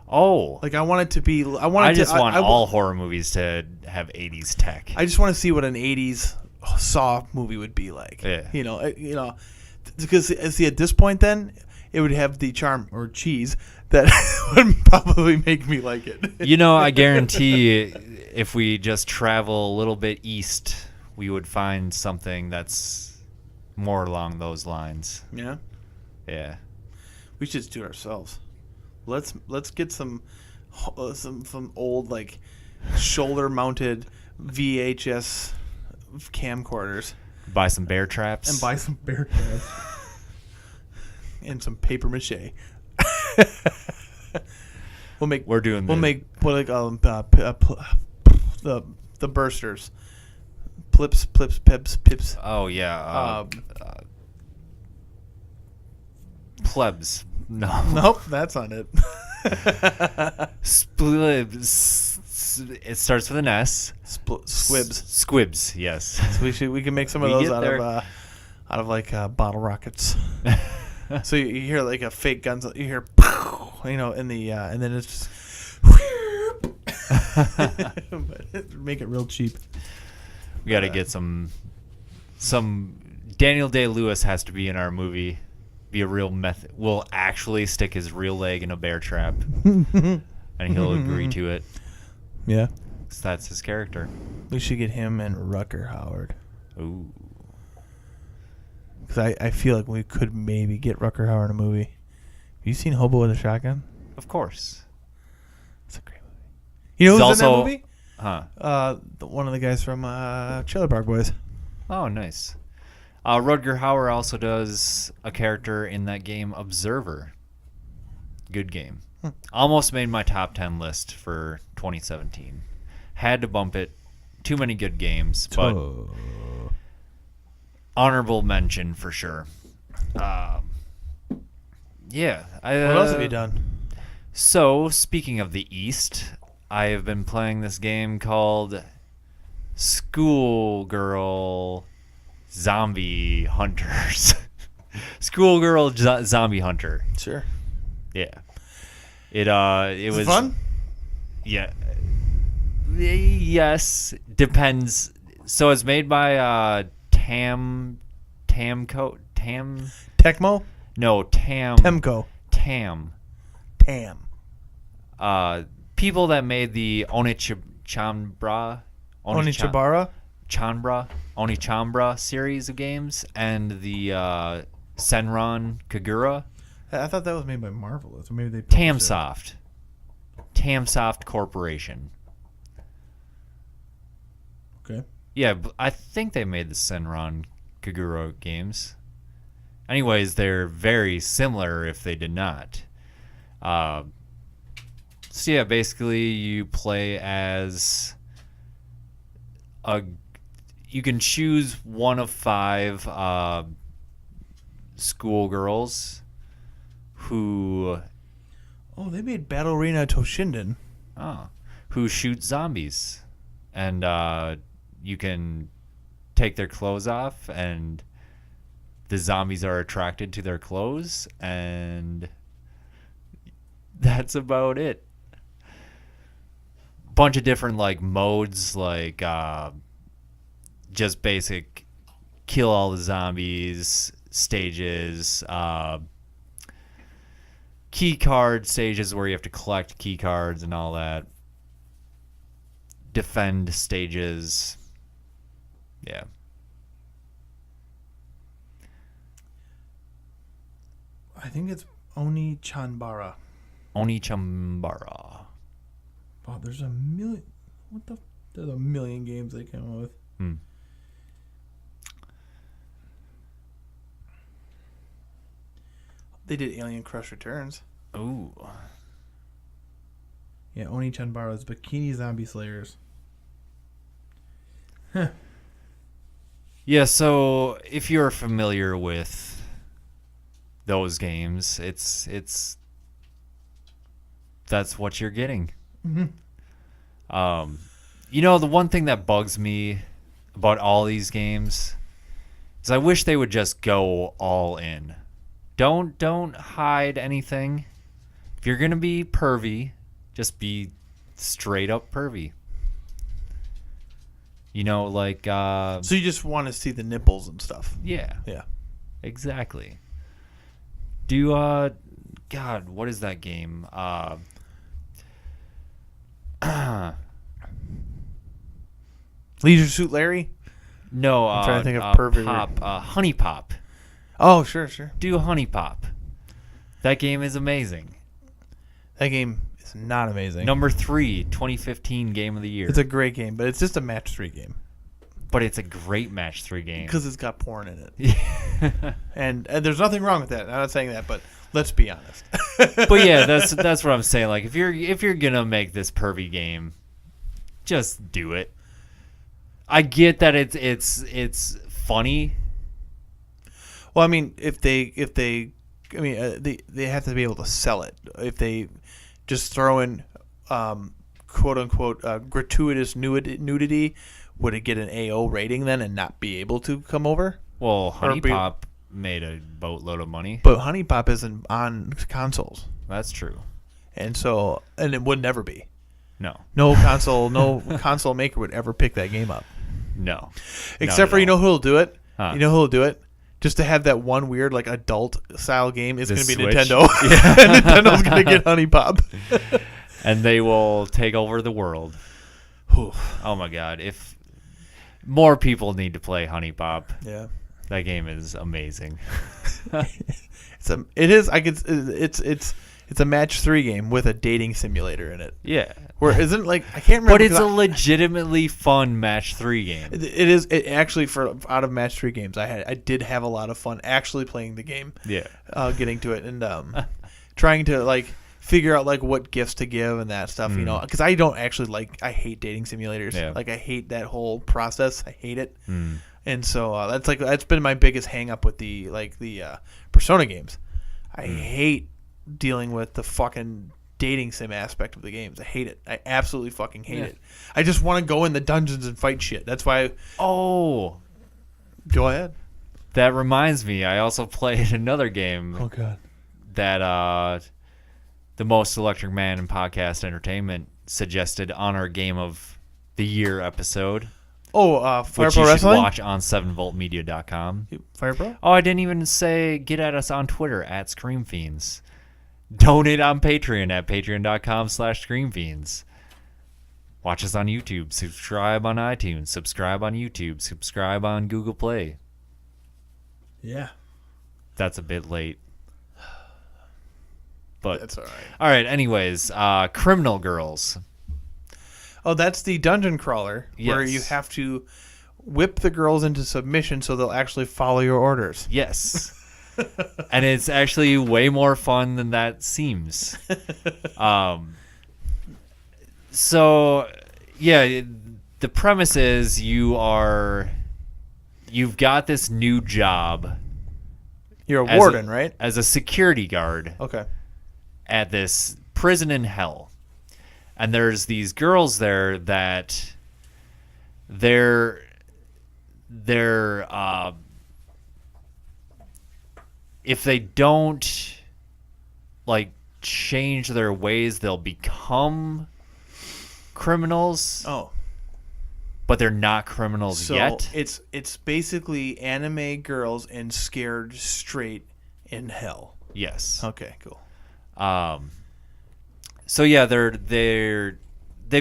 Oh. Like I want it to be. I I just want all horror movies to have 80s tech. I just want to see what an 80s Saw movie would be like. Yeah. Because see at this point then it would have the charm or cheese that would probably make me like it. I guarantee if we just travel a little bit east, we would find something that's more along those lines. Yeah. Yeah. We should just do it ourselves. Let's get some old like shoulder mounted VHS camcorders. Buy some bear traps. And buy some bear traps. And some paper mache. We're doing the bursters. Pips. Oh yeah. Plebs. No. Nope, that's not it. Splibs. It starts with an S. Squibs. Squibs. Yes. So we can make some of those out of like bottle rockets. So you hear like a fake gun. You hear, in the and then it's just make it real cheap. We got to get some Daniel Day-Lewis has to be in our movie. Be a real method. We'll actually stick his real leg in a bear trap, and he'll agree to it. Yeah, 'cause that's his character. We should get him and Rucker Howard. Ooh. Because I feel like we could maybe get Rucker Howard in a movie. Have you seen Hobo with a Shotgun? Of course. It's a great movie. You know who's He's in that movie? Huh. One of the guys from Trailer Park Boys. Oh, nice. Rutger Hauer also does a character in that game, Observer. Good game. Almost made my top 10 list for 2017. Had to bump it. Too many good games, but honorable mention for sure. Yeah. What else have you done? So, speaking of the East, I have been playing this game called Schoolgirl Zombie Hunters. Schoolgirl Zombie Hunter. Sure. Yeah. It was fun? Yeah. Yes, depends. So it's made by Tecmo? No, Tam. People that made the Onechambra series of games and the Senran Kagura. I thought that was made by Marvel. So maybe they Tamsoft Corporation. Okay. Yeah, I think they made the Senran Kagura games. Anyways, they're very similar if they did not. So yeah, basically you play as you can choose one of 5 schoolgirls who... Oh, they made Battle Arena Toshinden. Who shoot zombies. And you can take their clothes off, and the zombies are attracted to their clothes, and that's about it. Bunch of different modes, just basic kill all the zombies stages, key card stages where you have to collect key cards and all that, defend stages. Yeah. I think it's Onechambra. Onechambra. Oh, there's a million. There's a million games they came up with. They did Alien Crush Returns. Ooh. Yeah, Onechambara's Bikini Zombie Slayers. Yeah, so if you're familiar with those games, it's that's what you're getting. Mm-hmm. The one thing that bugs me about all these games is I wish they would just go all in. Don't hide anything. If you're gonna be pervy, just be straight up pervy. Like So you just want to see the nipples and stuff. yeah, Yeah. exactly. Do God, what is that game? Leisure Suit Larry? No, I'm trying to think of pervert. Honey Pop. Oh, sure. Do Honey Pop. That game is amazing. That game is not amazing. Number 3, 2015 Game of the Year. It's a great game, but it's just a match 3 game. But it's a great match 3 game. Because it's got porn in it. and there's nothing wrong with that. I'm not saying that, but let's be honest. But yeah, that's what I'm saying. Like if you're gonna make this pervy game, just do it. I get that it's funny. Well, I mean, they have to be able to sell it. If they just throw in quote unquote gratuitous nudity, would it get an AO rating then and not be able to come over? Well, Honey Pop made a boatload of money. But Honey Pop isn't on consoles. That's true. And it would never be. No console maker would ever pick that game up. No. Except for you know who'll do it? Huh. You know who'll do it? Just to have that one weird like adult style game, it's going to be Switch? Nintendo. Yeah. Nintendo's going to get Honey Pop. And they will take over the world. Oh my god, if more people need to play Honey Pop. Yeah. That game is amazing. It's a match 3 game with a dating simulator in it. Yeah. Where isn't like I can't remember. But it's a legitimately fun match 3 game. It actually for out of match 3 games I did have a lot of fun actually playing the game. Yeah. Getting to it and trying to like figure out like what gifts to give and that stuff, because I don't actually I hate dating simulators. Yeah. Like I hate that whole process. I hate it. And so that's been my biggest hang up with the Persona games. I hate dealing with the fucking dating sim aspect of the games. I hate it. I absolutely fucking hate it. I just want to go in the dungeons and fight shit. That's why. Oh, go ahead. That reminds me. I also played another game. Oh god. That the Most Electric Man in Podcast Entertainment suggested on our Game of the Year episode. Oh, Fire which Pro you Wrestling? should watch on 7voltmedia.com. Fire Pro? Oh, I didn't even say get at us on Twitter at Scream Fiends. Donate on Patreon at patreon.com/Scream Fiends. Watch us on YouTube. Subscribe on iTunes. Subscribe on YouTube. Subscribe on Google Play. Yeah. That's a bit late. But that's all right. All right, anyways, Criminal Girls. Oh, that's the dungeon crawler where Yes. you have to whip the girls into submission so they'll actually follow your orders. Yes. And it's actually way more fun than that seems. So, yeah, the premise is you've got this new job. You're a warden, right? As a security guard. Okay. At this prison in hell. And there's these girls there that they're if they don't change their ways, they'll become criminals. Oh. But they're not criminals yet. So it's basically anime girls and scared straight in hell. Yes. Okay, cool. So yeah, they've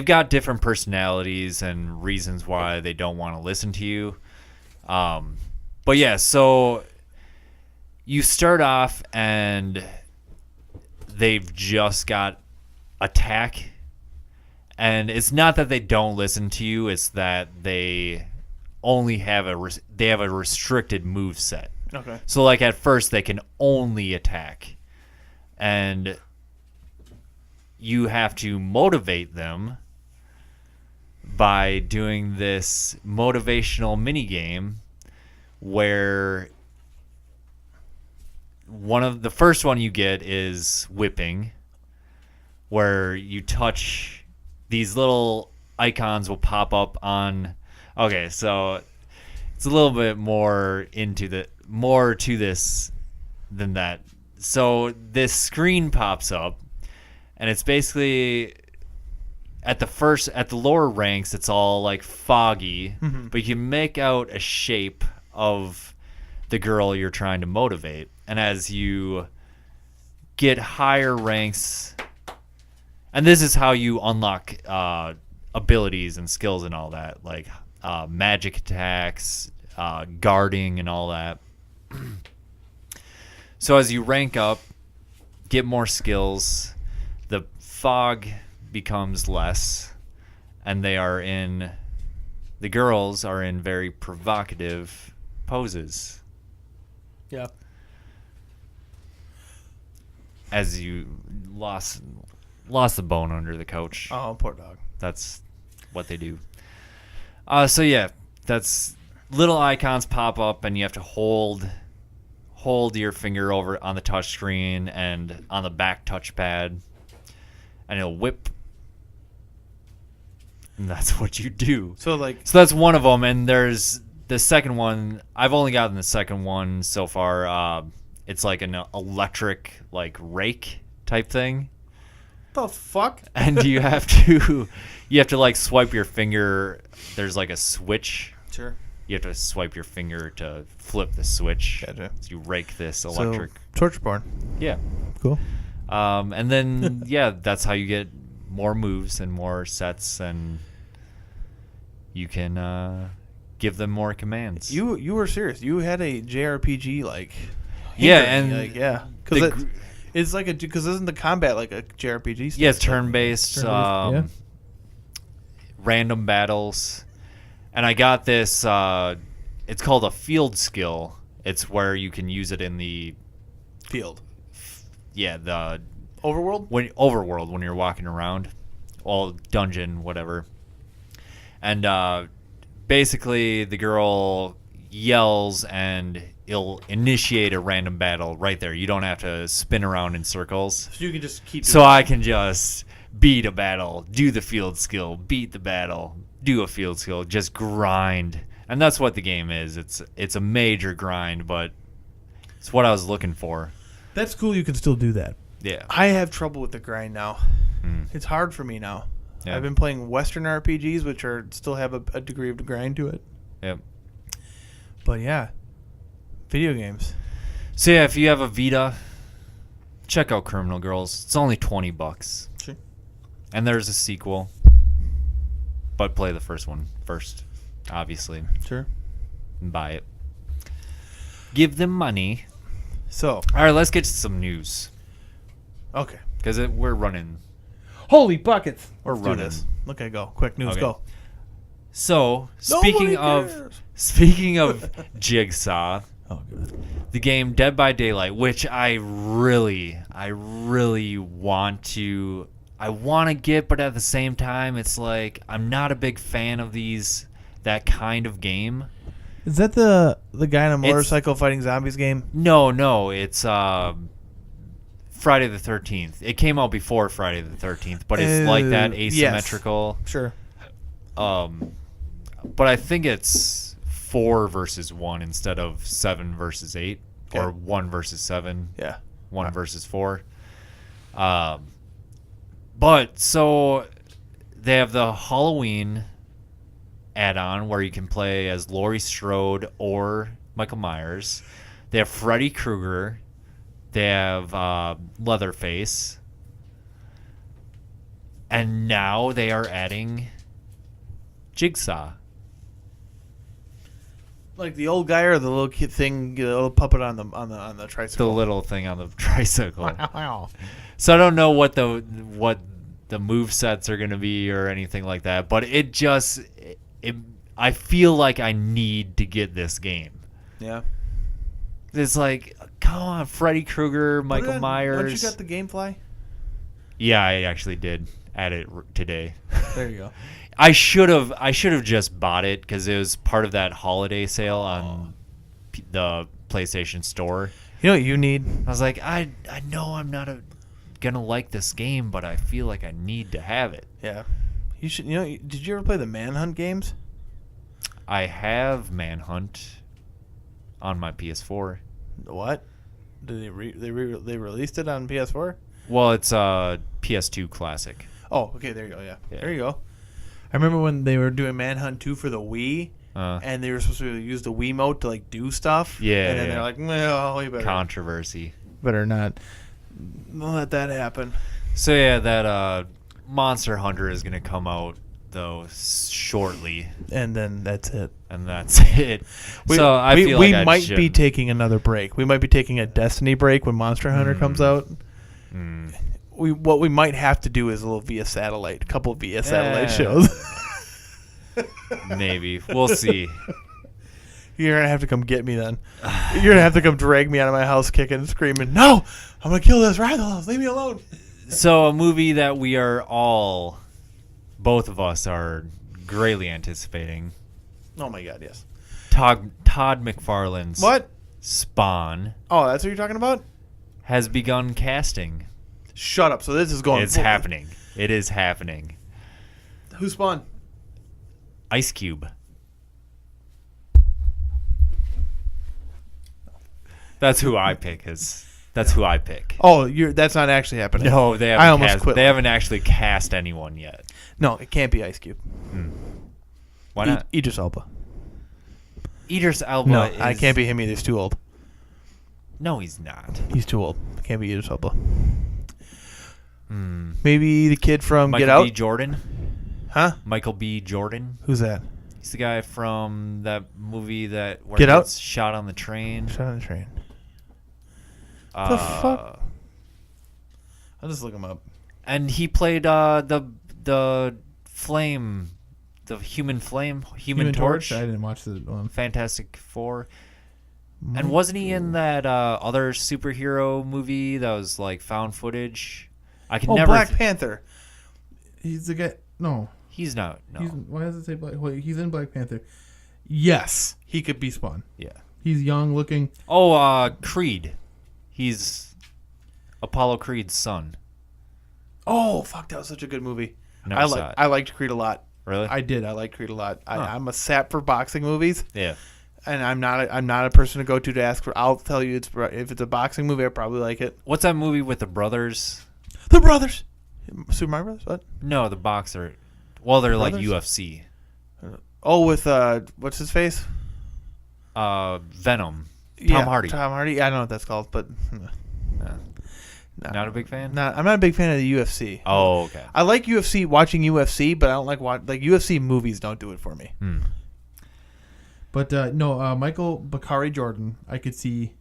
got different personalities and reasons why they don't want to listen to you. But yeah, so you start off and they've just got attack, and it's not that they don't listen to you; it's that they only have a restricted move set. Okay. So at first they can only attack, and you have to motivate them by doing this motivational mini game where the first one you get is whipping, where you touch these little icons will pop up on. Okay, so it's a little bit more to this than that. So this screen pops up, and it's basically at the lower ranks, it's all like foggy, but you can make out a shape of the girl you're trying to motivate. And as you get higher ranks, and this is how you unlock abilities and skills and all that, like magic attacks, guarding, and all that. So as you rank up, get more skills, the fog becomes less, and the girls are in very provocative poses. Yeah. As you lost the bone under the couch. Oh, poor dog. That's what they do. So yeah, that's little icons pop up, and you have to hold your finger over on the touch screen and on the back touchpad, and it'll whip. And that's what you do. So that's one of them, and there's the second one. I've only gotten the second one so far. It's like an electric rake type thing. The fuck? And you have to like swipe your finger. There's like a switch. Sure. You have to swipe your finger to flip the switch. Gotcha. So you rake this electric. So, torture porn. Yeah. Cool. And then that's how you get more moves and more sets, and you can give them more commands. You were serious. You had a JRPG yeah, because it's like because isn't the combat like a JRPG? Yeah, turn-based, random battles. And I got this, it's called a field skill. It's where you can use it in the field. Yeah, the overworld when you're walking around, all dungeon, whatever. And basically the girl yells and it'll initiate a random battle right there. You don't have to spin around in circles. So you can just keep. So I can just beat a battle, do the field skill, beat the battle, do a field skill, just grind. And that's what the game is. It's a major grind, but it's what I was looking for. That's cool. You can still do that. Yeah. I have trouble with the grind now. It's hard for me now. Yeah. I've been playing Western RPGs, which still have a degree of grind to it. Yep. But yeah, video games. So yeah, if you have a Vita, check out Criminal Girls. It's only $20. Sure. And there's a sequel, but play the first one first, obviously. Sure. And buy it. Give them money. So, all right, let's get to some news. Okay. Because we're running. Holy buckets! We're Let's running. do this. Look, I go. Quick news, Okay. go. So Nobody speaking of Jigsaw, oh, good. the game Dead by Daylight, which I really want to get, but at the same time, it's like I'm not a big fan of that kind of game. Is that the guy in a motorcycle fighting zombies game? No, it's Friday the 13th. It came out before Friday the 13th, but it's like that asymmetrical. Yes. Sure. But I think it's 4 versus 1 instead of 7 versus 8, or 1 versus 7. Yeah. 1 versus 4. But so they have the Halloween add-on where you can play as Laurie Strode or Michael Myers. They have Freddy Krueger. They have Leatherface. And now they are adding Jigsaw. Like the old guy or the little kid thing, the little puppet on the tricycle. The little thing on the tricycle. Wow. So I don't know what the move sets are going to be or anything like that, but I feel like I need to get this game. Yeah. It's like, come on, Freddy Krueger, Michael Myers. Don't you got the GameFly? Yeah, I actually did add it today. There you go. I should have just bought it because it was part of that holiday sale on the PlayStation Store. You know what you need? I was like, I know I'm not gonna like this game, but I feel like I need to have it. Yeah. You should. You know, did you ever play the Manhunt games? I have Manhunt on my PS4. What? Did they released it on PS4? Well, it's a PS2 classic. Oh, okay. There you go. Yeah. There you go. I remember when they were doing Manhunt 2 for the Wii, and they were supposed to use the Wiimote to like do stuff. Yeah. And then they're like, well, you better Controversy. Better not let that happen. So yeah, that Monster Hunter is gonna come out though shortly, and then that's it. And that's it. So I feel like we might be taking another break. We might be taking a Destiny break when Monster Hunter comes out. What we might have to do is a couple via satellite shows. Maybe we'll see. You're gonna have to come get me then. You're gonna have to come drag me out of my house, kicking and screaming. No, I'm gonna kill this Rathalos. Leave me alone. So a movie that we are both of us are greatly anticipating. Oh my God, yes. Todd McFarlane's Spawn. Oh, that's what you're talking about? Has begun casting. Shut up. So this is going. It's happening. It is happening. Who's Spawn? Ice Cube. That's who I pick. That's who I pick. Oh, that's not actually happening. No, they haven't actually cast anyone yet. No, it can't be Ice Cube. Why not? Idris Elba. Idris Elba. No, I can't be him either. He's too old. No, he's not. He's too old. Can't be Idris Elba. Maybe the kid from Get Out. Michael B. Jordan. Huh? Michael B. Jordan. Who's that? He's the guy from that movie where Get he Out? gets shot on the train. Shot on the train. The fuck? I'll just look him up. And he played the flame, the human flame, human torch. I didn't watch the one. Fantastic Four. And wasn't he in that other superhero movie that was like found footage? I can never. Black Panther. He's the guy. No, he's not. No. Why does it say Black? Wait, he's in Black Panther. Yes, he could be Spawn. Yeah. He's young looking. Oh, Creed. He's Apollo Creed's son. Oh, fuck! That was such a good movie. I liked Creed a lot. Really? I did. I liked Creed a lot. I'm a sap for boxing movies. Yeah. And I'm not a person to go to ask for. I'll tell you, if it's a boxing movie, I probably like it. What's that movie with the brothers? The Brothers. Super Mario Brothers? What? No, the boxer. Well, they're Brothers? like UFC. Oh, with what's his face? Venom. Tom Hardy. Tom Hardy. Yeah, I don't know what that's called, but not a big fan. I'm not a big fan of the UFC. Oh, okay. I like UFC, watching UFC, but I don't like UFC movies. Don't do it for me. But no, Michael Bakari Jordan, I could see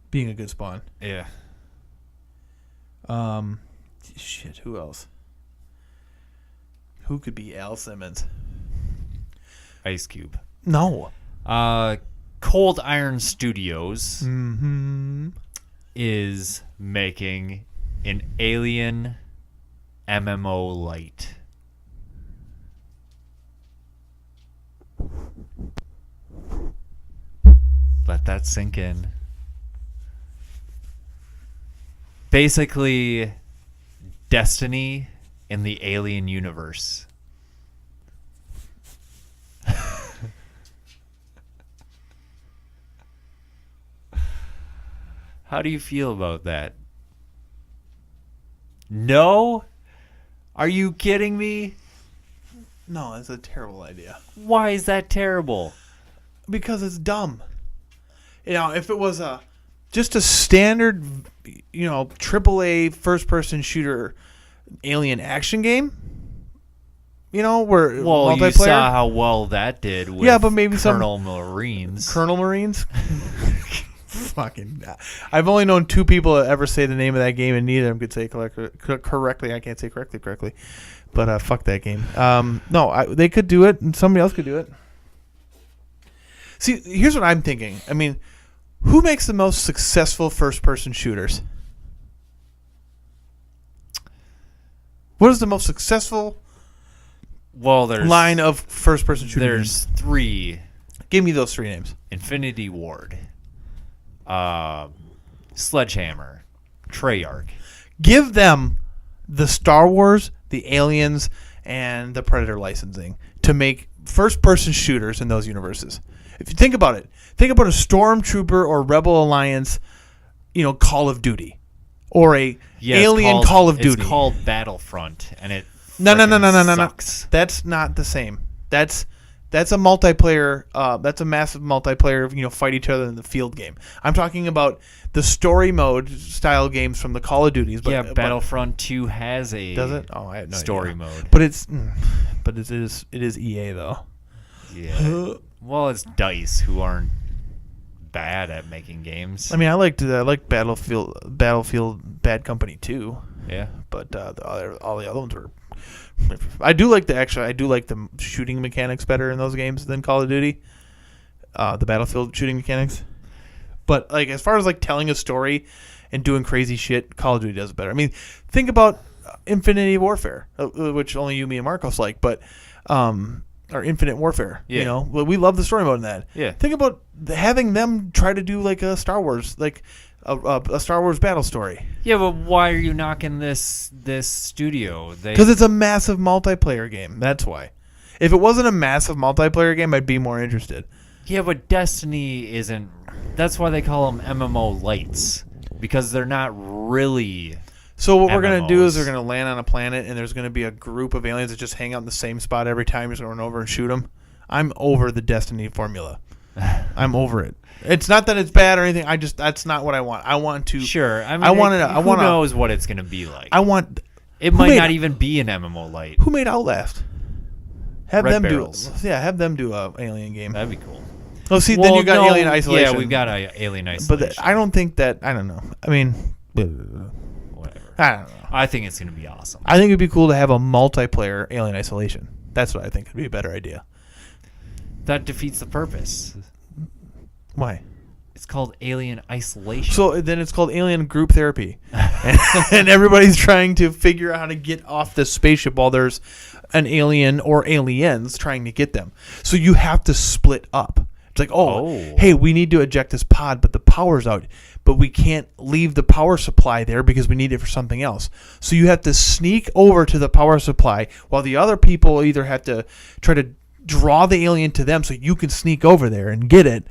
being a good Spawn. Yeah. Shit. Who else? Who could be Al Simmons? Ice Cube. No. Cold Iron Studios Mm-hmm. is making an Alien MMO Lite. Let that sink in. Basically, Destiny in the Alien universe. How do you feel about that? No? Are you kidding me? No, that's a terrible idea. Why is that terrible? Because it's dumb. If it was just a standard, AAA first-person shooter alien action game, where multiplayer. You saw how well that did with but maybe Colonel Marines. Colonel Marines? Fucking. I've only known two people that ever say the name of that game, and neither of them could say it correctly. I can't say correctly. But fuck that game. No, they could do it, and somebody else could do it. See, here's what I'm thinking. I mean, who makes the most successful first-person shooters? What is the most successful Well, there's line of first-person shooter There's games. 3. Give me those 3 names. Infinity Ward, Sledgehammer, Treyarch. Give them the Star Wars, the Aliens, and the Predator licensing to make first-person shooters in those universes. If you think about it, think about a Stormtrooper or Rebel Alliance, Call of Duty, or a Alien Call of Duty. It's called Battlefront, and it No. sucks. That's not the same. That's a multiplayer. That's a massive multiplayer. Fight each other in the field game. I'm talking about the story mode style games from the Call of Duties. But, Battlefront 2 has a does it? Oh, I had no story idea. mode. But it is EA though. Yeah. Well, it's DICE, who aren't bad at making games. I mean, I liked Battlefield Bad Company 2. Yeah. But all the other ones were. I do like the shooting mechanics better in those games than Call of Duty. The Battlefield shooting mechanics. But as far as telling a story and doing crazy shit, Call of Duty does it better. I mean, think about Infinity Warfare, which only you, me, and Marcos like, but or Infinite Warfare. Yeah. We love the story mode in that. Yeah. Think about having them try to do a Star Wars, a Star Wars battle story. Yeah, but why are you knocking this studio? Because it's a massive multiplayer game. That's why. If it wasn't a massive multiplayer game, I'd be more interested. Yeah, but Destiny isn't. That's why they call them MMO lights, because they're not really. So what we're going to do is MMOs. we're going to land on a planet, and there's going to be a group of aliens that just hang out in the same spot every time. You're just going to run over and shoot them. I'm over the Destiny formula. I'm over it. It's not that it's bad or anything. That's not what I want. I want to. Sure. I mean, who knows what it's going to be like? It who might made- not even be an MMO light. Who made Outlast? Have Red them Barrels. do. Yeah, have them do a alien game. That'd be cool. Oh, see, then you got Alien Isolation. Yeah, we've got Alien Isolation. But I don't think that. I don't know. I mean, Whatever. I don't know. I think it's going to be awesome. I think it'd be cool to have a multiplayer Alien Isolation. That's what I think would be a better idea. That defeats the purpose. Why? It's called Alien Isolation. So then it's called Alien Group Therapy. and everybody's trying to figure out how to get off the spaceship while there's an alien or aliens trying to get them. So you have to split up. It's like, hey, we need to eject this pod, but the power's out. But we can't leave the power supply there because we need it for something else. So you have to sneak over to the power supply while the other people either have to try to draw the alien to them so you can sneak over there and get it.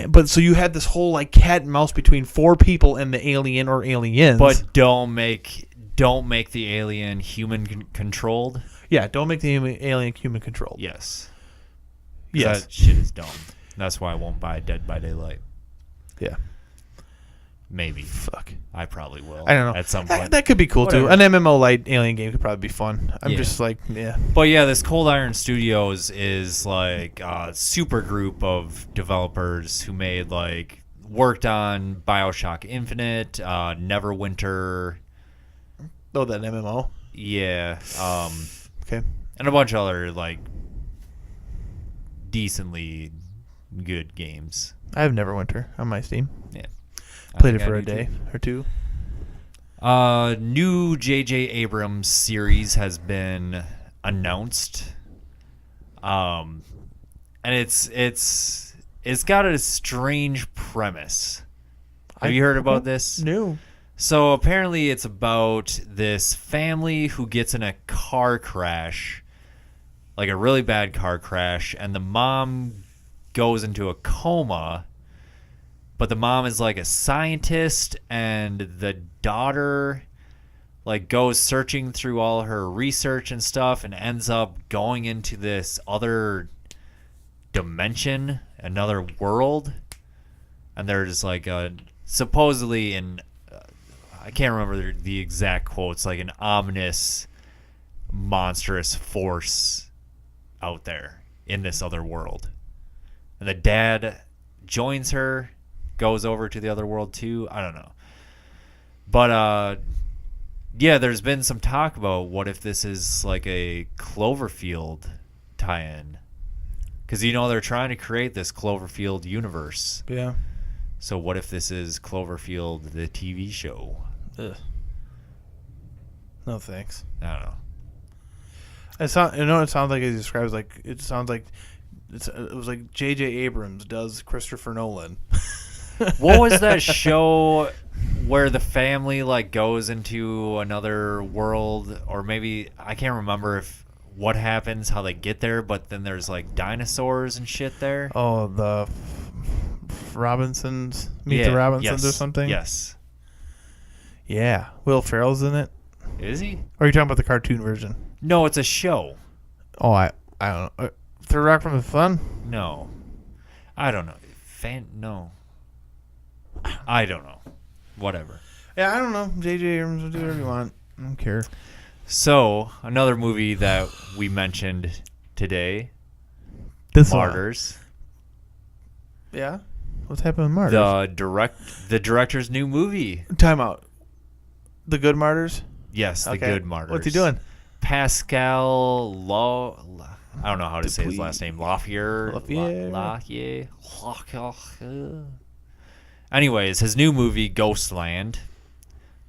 But so you had this whole cat and mouse between 4 people and the alien or aliens. But don't make the alien human controlled. Yeah, don't make the alien human controlled. Yes. Yes. That shit is dumb. That's why I won't buy Dead by Daylight. Yeah. Maybe. Fuck. I probably will. I don't know. At some point. That could be cool Whatever. too. An MMO light alien game could probably be fun. I'm Yeah. just yeah. But yeah, this Cold Iron Studios is a super group of developers who worked on BioShock Infinite, Neverwinter. Oh, that MMO. Yeah. Okay. And a bunch of other decently good games. I have Neverwinter on my Steam. Yeah. Played it for a day or two. New J.J. Abrams series has been announced. And it's got a strange premise. Have you heard about this? No. So apparently it's about this family who gets in a car crash, a really bad car crash, and the mom goes into a coma, but the mom is a scientist, and the daughter goes searching through all her research and stuff and ends up going into this other dimension, another world, and there's supposedly I can't remember the exact quotes, an ominous, monstrous force out there in this other world. And the dad joins her, goes over to the other world too. I don't know. But, yeah, there's been some talk about what if this is a Cloverfield tie-in. Because, they're trying to create this Cloverfield universe. Yeah. So what if this is Cloverfield, the TV show? Ugh. No thanks. I don't know. It sounds like it describes like it sounds like it was like J.J. Abrams does Christopher Nolan. What was that show where the family like goes into another world, or maybe I can't remember if what happens, how they get there, but then there's like dinosaurs and shit there. Oh, the Robinsons, Meet the Robinsons or something. Yes. Yeah, Will Ferrell's in it. Is he? Or are you talking about the cartoon version? No, it's a show. Oh, I don't know. Third Rock from the Sun? No, I don't know. No, I don't know. Whatever. Yeah, I don't know. J.J. Abrams will do whatever you want. I don't care. So another movie that we mentioned today, Martyrs. Yeah. What's happening with Martyrs? The director's new movie. Time out. The Good Martyrs? Yes, The Good Martyrs. What's he doing? Pascal I don't know how to say his last name. Lafier. Anyways, his new movie, Ghostland,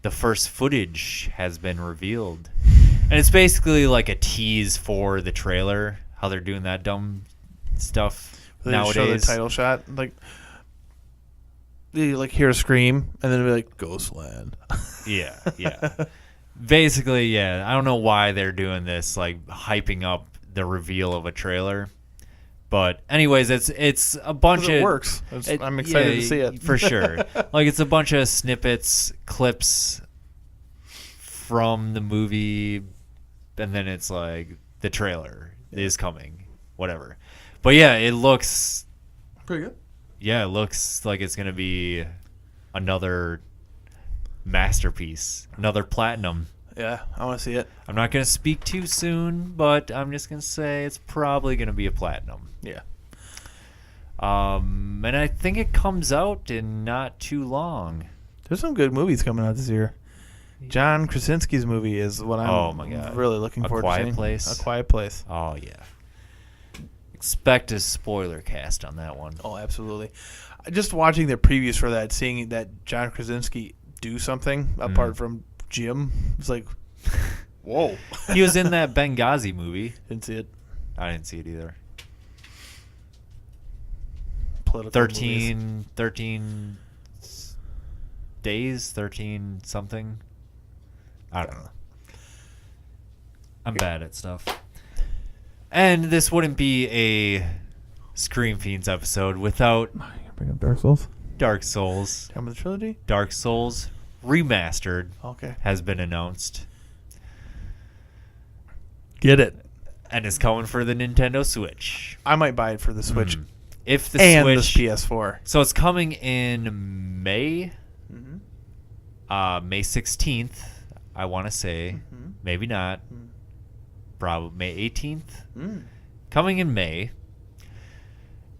the first footage has been revealed. And it's basically like a tease for the trailer, how they're doing that dumb stuff nowadays. Show the title shot. Like, you like hear a scream, and then it'll be like, Ghostland. Yeah. Basically, yeah. I don't know why they're doing this, like hyping up the reveal of a trailer. But anyways, it's a bunch of... It works. I'm excited to see it. For sure. Like, it's a bunch of snippets, clips from the movie, and then it's like, the trailer is coming. Whatever. But yeah, it looks... Pretty good. Yeah, it looks like it's going to be another masterpiece. Another platinum. Yeah, I want to see it. I'm not going to speak too soon, but I'm just going to say it's probably going to be a platinum. Yeah. And I think it comes out in not too long. There's some good movies coming out this year. John Krasinski's movie is what I'm really looking forward to seeing. A Quiet Place? A Quiet Place. Oh, yeah. Expect a spoiler cast on that one. Oh, absolutely. Just watching the previews for that, seeing that John Krasinski do something apart from Jim, it's like, whoa. He was in that Benghazi movie. Didn't see it. I didn't see it either. Political 13 days, 13 something. I don't know. I'm bad at stuff. And this wouldn't be a Scream Fiends episode without bring up Dark Souls. Dark Souls. Time of the trilogy? Dark Souls Remastered has been announced. Get it. And is coming for the Nintendo Switch. I might buy it for the Switch. If the Switch, the PS4. So it's coming in May. May 16th, I want to say. Maybe not. Probably May 18th. Coming in May.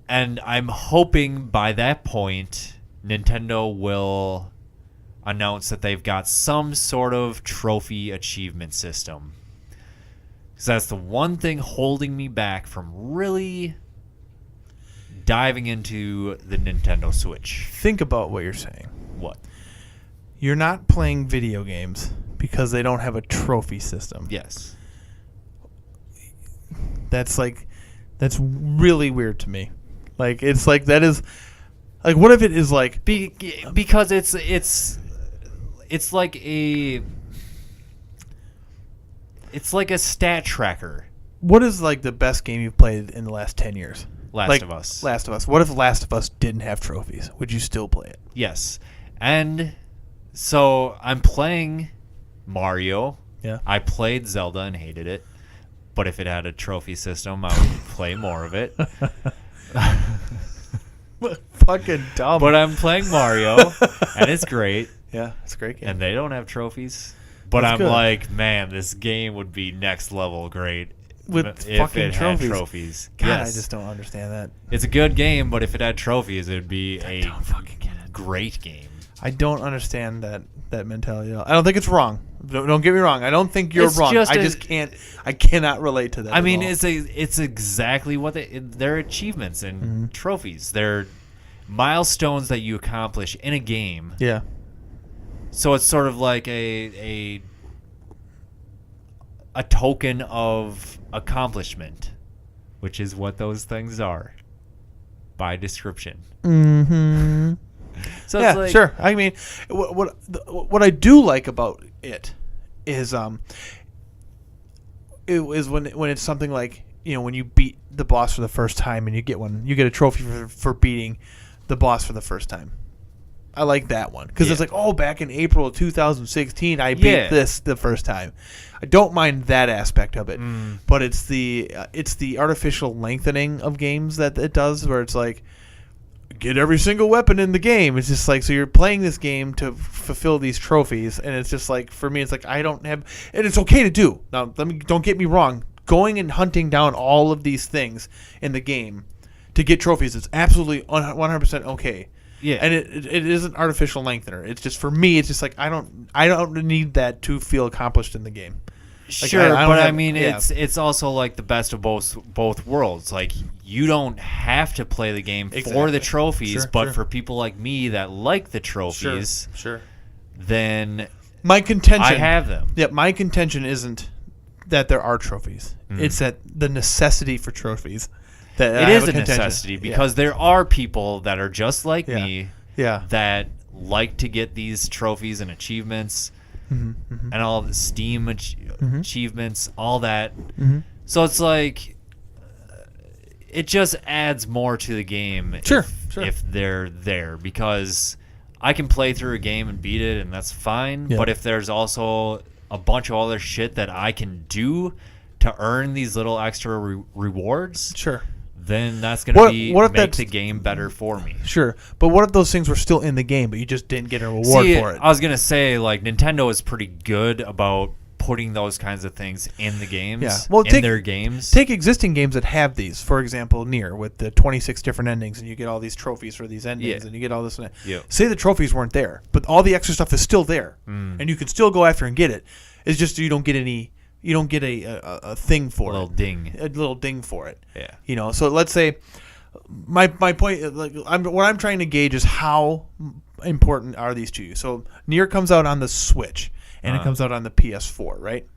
And I'm hoping by that point, Nintendo will announce that they've got some sort of trophy achievement system. Because that's the one thing holding me back from really diving into the Nintendo Switch. Think about what you're saying. What? You're not playing video games because they don't have a trophy system. Yes. That's really weird to me. Like, it's like, that is, like, what if it is like... Because it's like a... It's like a stat tracker. What is, like, the best game you've played in the last 10 years? Last of Us. Last of Us. What if Last of Us didn't have trophies? Would you still play it? Yes. And so I'm playing Mario. Yeah. I played Zelda and hated it. But if it had a trophy system, I would play more of it. Fucking dumb. But I'm playing Mario, and it's great. Yeah, it's a great game. And they don't have trophies. But That's I'm good. like, man, this game would be next level great with if fucking it trophies. had trophies. God, yes. I just don't understand that. It's a good game, but if it had trophies, it would be I a don't fucking get it. great game. I don't understand that mentality at all. I don't think it's wrong. Don't get me wrong. I don't think you're wrong. I cannot relate to that. I mean, all. it's exactly what they're achievements and trophies. They're milestones that you accomplish in a game. Yeah. So it's sort of like a a token of accomplishment, which is what those things are by description. Mm-hmm. So Yeah, it's like, sure. I mean, what I do like about it is when it's something like, you know, when you beat the boss for the first time and you get a trophy for beating the boss for the first time. I like that one because it's like, oh, back in April of 2016, I beat this the first time. I don't mind that aspect of it, but it's the artificial lengthening of games that it does, where it's like, get every single weapon in the game. It's just like, so you're playing this game to fulfill these trophies, and it's just like, for me, it's like, I don't have, and it's okay to do. Now, don't get me wrong. Going and hunting down all of these things in the game to get trophies is absolutely 100% okay. Yeah, and it is an artificial lengthener. It's just, for me, it's just like, I don't need that to feel accomplished in the game. Like, sure, I mean, it's also like the best of both worlds. Like, you don't have to play the game for the trophies, but for people like me that like the trophies, then my contention, I have them. Yeah, my contention isn't that there are trophies. It's that the necessity for trophies. That it is a necessity because there are people that are just like me that like to get these trophies and achievements and all the Steam achievements, all that. So it's like, it just adds more to the game if they're there, because I can play through a game and beat it and that's fine, but if there's also a bunch of other shit that I can do to earn these little extra rewards, then that's going to make the game better for me. Sure. But what if those things were still in the game, but you just didn't get a reward for it? I was going to say, like, Nintendo is pretty good about putting those kinds of things in the games, in their games. Take existing games that have these. For example, Nier, with the 26 different endings, and you get all these trophies for these endings, and you get all this and that. Say the trophies weren't there, but all the extra stuff is still there, and you can still go after and get it. It's just you don't get any... You don't get a thing for it. A little ding for it. Yeah. You know, so let's say my point, like, what I'm trying to gauge is how important are these to you. So Nier comes out on the Switch, and it comes out on the PS4, right?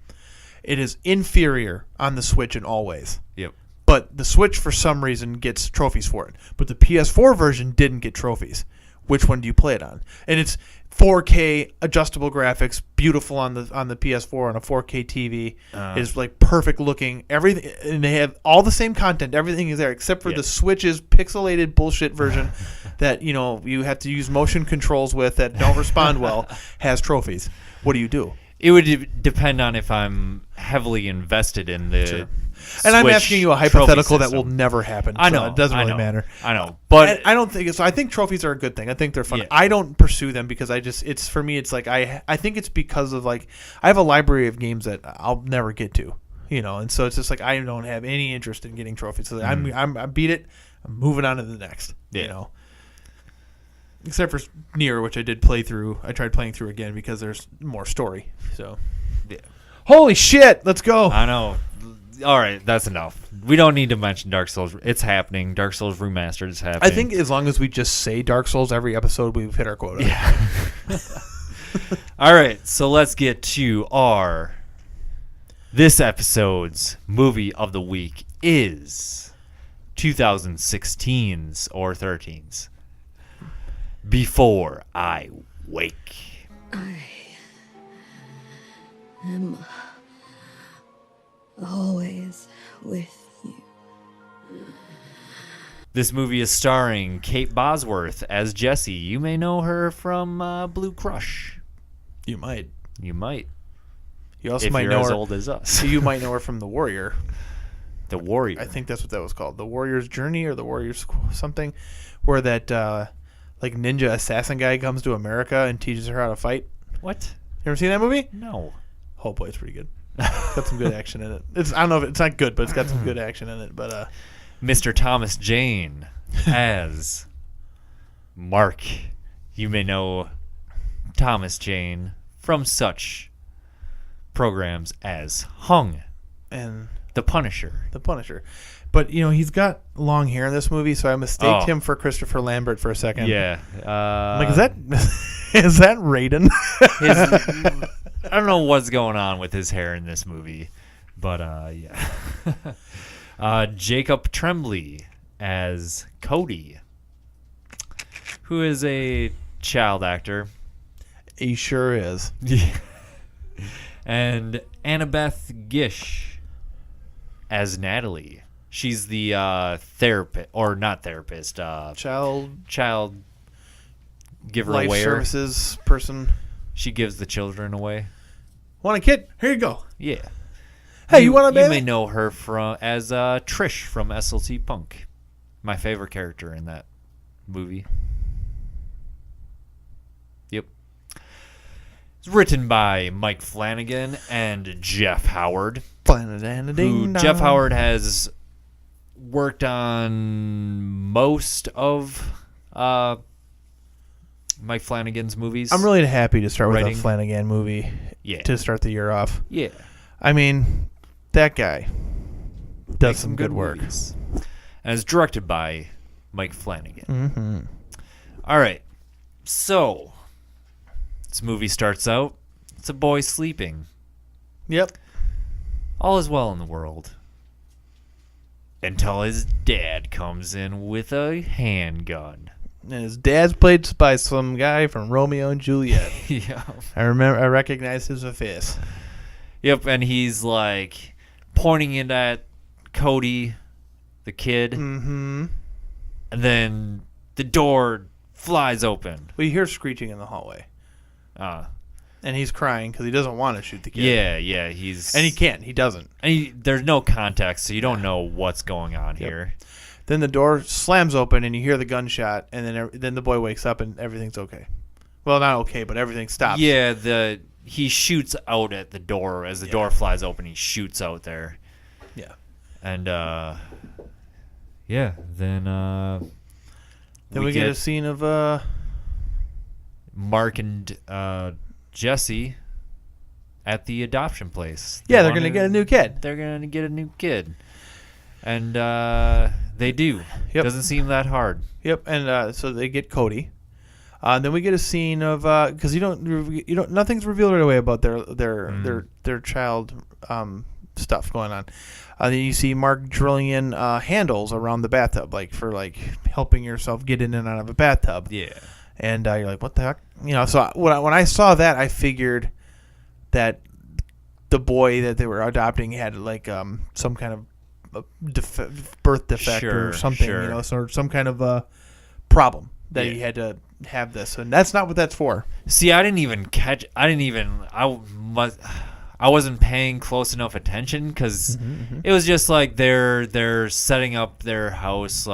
It is inferior on the Switch in all ways. Yep. But the Switch, for some reason, gets trophies for it. But the PS4 version didn't get trophies. Which one do you play it on? And it's 4K adjustable graphics, beautiful on the PS4 on a 4K TV. Is like perfect looking. Everything, and they have all the same content. Everything is there except for the Switch's pixelated bullshit version that, you know, you have to use motion controls with that don't respond well. Has trophies. What do you do? It would depend on if I'm heavily invested in the. And I'm asking you a hypothetical that will never happen. I know. So it doesn't really matter. I know. But I don't think so. I think trophies are a good thing. I think they're fun. Yeah. I don't pursue them because it's for me, it's like I think it's because of, like, I have a library of games that I'll never get to, you know, and so it's just like I don't have any interest in getting trophies. So I beat it, I'm moving on to the next, you know. Except for Nier, which I did play through. I tried playing through again because there's more story. So, holy shit, let's go. I know. All right, that's enough. We don't need to mention Dark Souls. It's happening. Dark Souls Remastered is happening. I think as long as we just say Dark Souls every episode, we've hit our quota. Yeah. All right, so let's get to this episode's movie of the week is 2016's or 13's Before I Wake. I am always with you. This movie is starring Kate Bosworth as Jessie. You may know her from Blue Crush. You might. You might. You also if might you're know as her. Old as us. You might know her from The Warrior. The Warrior. I think that's what that was called. The Warrior's Journey or The Warrior's something, where that like ninja assassin guy comes to America and teaches her how to fight. What? You ever seen that movie? No. Oh boy, it's pretty good. It's got some good action in it. I don't know if it's not good, but it's got some good action in it. But Mr. Thomas Jane as Mark. You may know Thomas Jane from such programs as Hung and The Punisher. The Punisher. But, you know, he's got long hair in this movie, so I mistaked him for Christopher Lambert for a second. Yeah. I'm like, is that Raiden? I don't know what's going on with his hair in this movie. But yeah. Jacob Tremblay as Cody, who is a child actor. He sure is. And Annabeth Gish as Natalie. She's the therapist, or not therapist, child giver life away. Services person. She gives the children away. Want a kid? Here you go. Yeah. Hey, you want a baby? You may know her as Trish from SLC Punk. My favorite character in that movie. Yep. It's written by Mike Flanagan and Jeff Howard. Jeff Howard has worked on most of Mike Flanagan's movies. I'm really happy to start with Writing. a Flanagan movie to start the year off. Yeah. I mean, that guy does Makes some good work. movies. And it's directed by Mike Flanagan. Mm-hmm. All right. So, this movie starts out. It's a boy sleeping. Yep. All is well in the world. Until his dad comes in with a handgun. And his dad's played by some guy from Romeo and Juliet. Yeah. I recognize his face. Yep, and he's like pointing it at Cody, the kid. Mm-hmm. And then the door flies open. Well, you hear screeching in the hallway. And he's crying because he doesn't want to shoot the kid. Yeah, he's... And he can't. He doesn't. And there's no context, so you don't know what's going on here. Then the door slams open, and you hear the gunshot, and then the boy wakes up, and everything's okay. Well, not okay, but everything stops. Yeah, he shoots out at the door. As the door flies open, he shoots out there. Yeah. And, then we get a scene of... Mark and Jesse at the adoption place. Yeah, they're going to get a new kid. They're going to get a new kid. And they do. Yep. Doesn't seem that hard. Yep, and so they get Cody. Then we get a scene of because nothing's revealed right away about their child stuff going on. Then you see Mark drilling in handles around the bathtub, for helping yourself get in and out of a bathtub. Yeah. And you're like, what the heck? So when I saw that, I figured that the boy that they were adopting had some kind of birth defect or something, so some kind of problem that he had to have this, and that's not what that's for. See, I wasn't paying close enough attention because it was just like they're setting up their house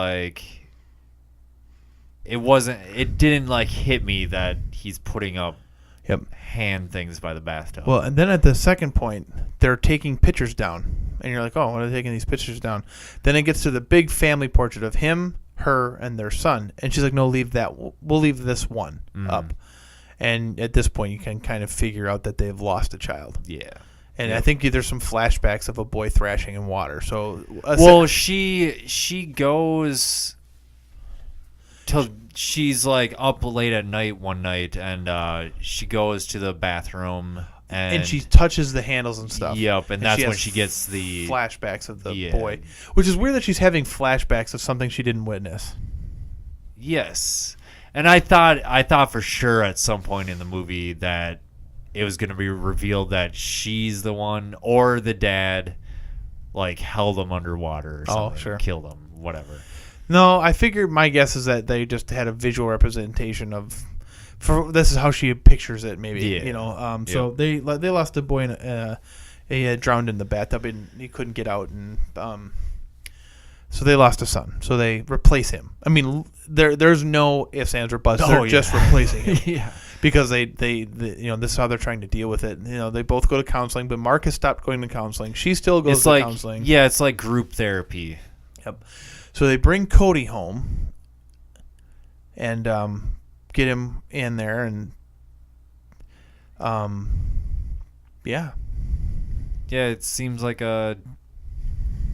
it didn't hit me that he's putting up hand things by the bathtub. Well, and then at the second point, they're taking pictures down, and you're like, oh, why are they taking these pictures down? Then it gets to the big family portrait of him, her, and their son, and she's like, no, leave that. We'll leave this one up. And at this point, you can kind of figure out that they've lost a child. Yeah. And I think there's some flashbacks of a boy thrashing in water. So, she goes till she's up late at night one night, and she goes to the bathroom and she touches the handles and stuff. Yep, and that's when she gets the flashbacks of the boy, which is weird that she's having flashbacks of something she didn't witness. Yes, and I thought for sure at some point in the movie that it was going to be revealed that she's the one, or the dad held him underwater or something, sure, killed him, whatever. No, I figure my guess is that they just had a visual representation of, this is how she pictures it, maybe. So they lost a boy he had drowned in the bathtub and he couldn't get out, and so they lost a son. So they replace him. I mean, there's no ifs, ands, or buts. They're just replacing him. Yeah. Because they this is how they're trying to deal with it. They both go to counseling, but Mark has stopped going to counseling. She still goes to counseling. Yeah, it's like group therapy. Yep. So they bring Cody home and get him in there, and yeah, it seems like a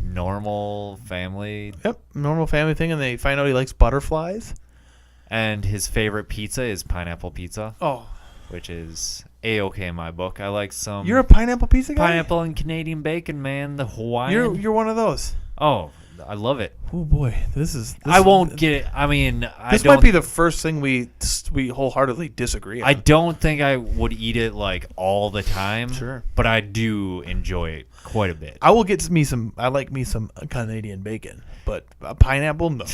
normal family. Yep, normal family thing, and they find out he likes butterflies, and his favorite pizza is pineapple pizza. Oh, which is A-okay in my book. I like some You're a pineapple pizza guy? pineapple and Canadian bacon, man. The Hawaiian. You're one of those. Oh, I love it. Oh boy, this I won't get it. I mean, This might be the first thing we wholeheartedly disagree on. I don't think I would eat it like all the time. Sure. But I do enjoy it quite a bit. I will get me some. I like me some Canadian bacon, but pineapple, no.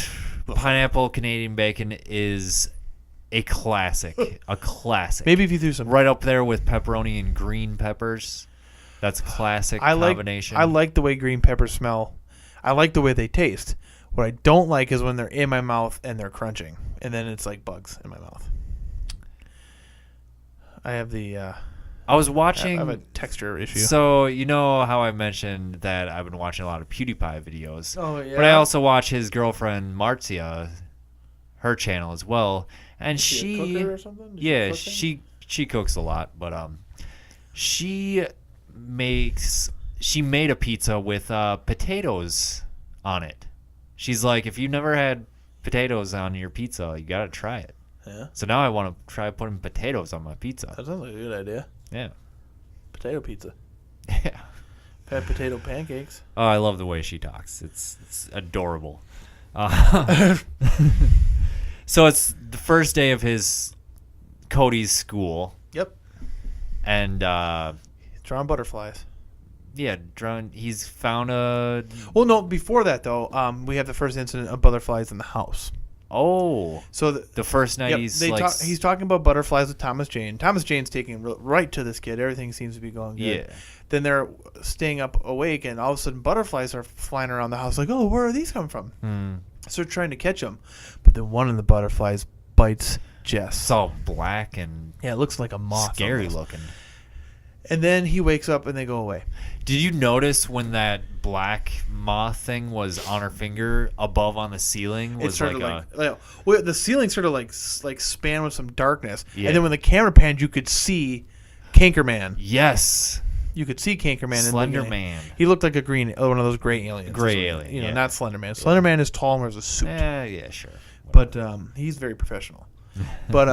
Pineapple Canadian bacon is a classic. A classic. Maybe if you threw some. Right up there with pepperoni and green peppers. That's a classic combination. I like the way green peppers smell. I like the way they taste. What I don't like is when they're in my mouth and they're crunching, and then it's like bugs in my mouth. I have the. I was watching. I have a texture issue. So you know how I mentioned that I've been watching a lot of PewDiePie videos. Oh yeah. But I also watch his girlfriend Marzia, her channel as well, and Is she a cooker or something? Does she cook she cooks a lot, but she made a pizza with potatoes on it. She's like, if you've never had potatoes on your pizza, you gotta try it. Yeah. So now I want to try putting potatoes on my pizza. That sounds like a good idea. Yeah. Potato pizza. Yeah. I've had potato pancakes. Oh, I love the way she talks. It's adorable. So it's the first day of Cody's school, Yep. and Drawing butterflies. yeah, he's found a. Well, no. Before that, though, we have the first incident of butterflies in the house. Oh, So the first night yep, he's he's talking about butterflies with Thomas Jane. Thomas Jane's taking right to this kid. Everything seems to be going good. Yeah. Then they're staying up awake, and all of a sudden butterflies are flying around the house. Like, oh, where are these coming from? So they're trying to catch them, but then one of the butterflies bites Jess. It's all black and Yeah, it looks like a moth. scary almost. looking. And then he wakes up, and they go away. Did you notice when that black moth thing was on her finger above on the ceiling? It Was started like well, the ceiling sort of like span with some darkness, Yeah. and then when the camera panned, you could see Cankerman. yes, You could see Cankerman. Slender in the beginning. Man. He looked like one of those gray aliens. Gray alien, You know, yeah. not Slender Man. Slender Man is tall and wears a suit, Yeah, sure. but he's very professional. But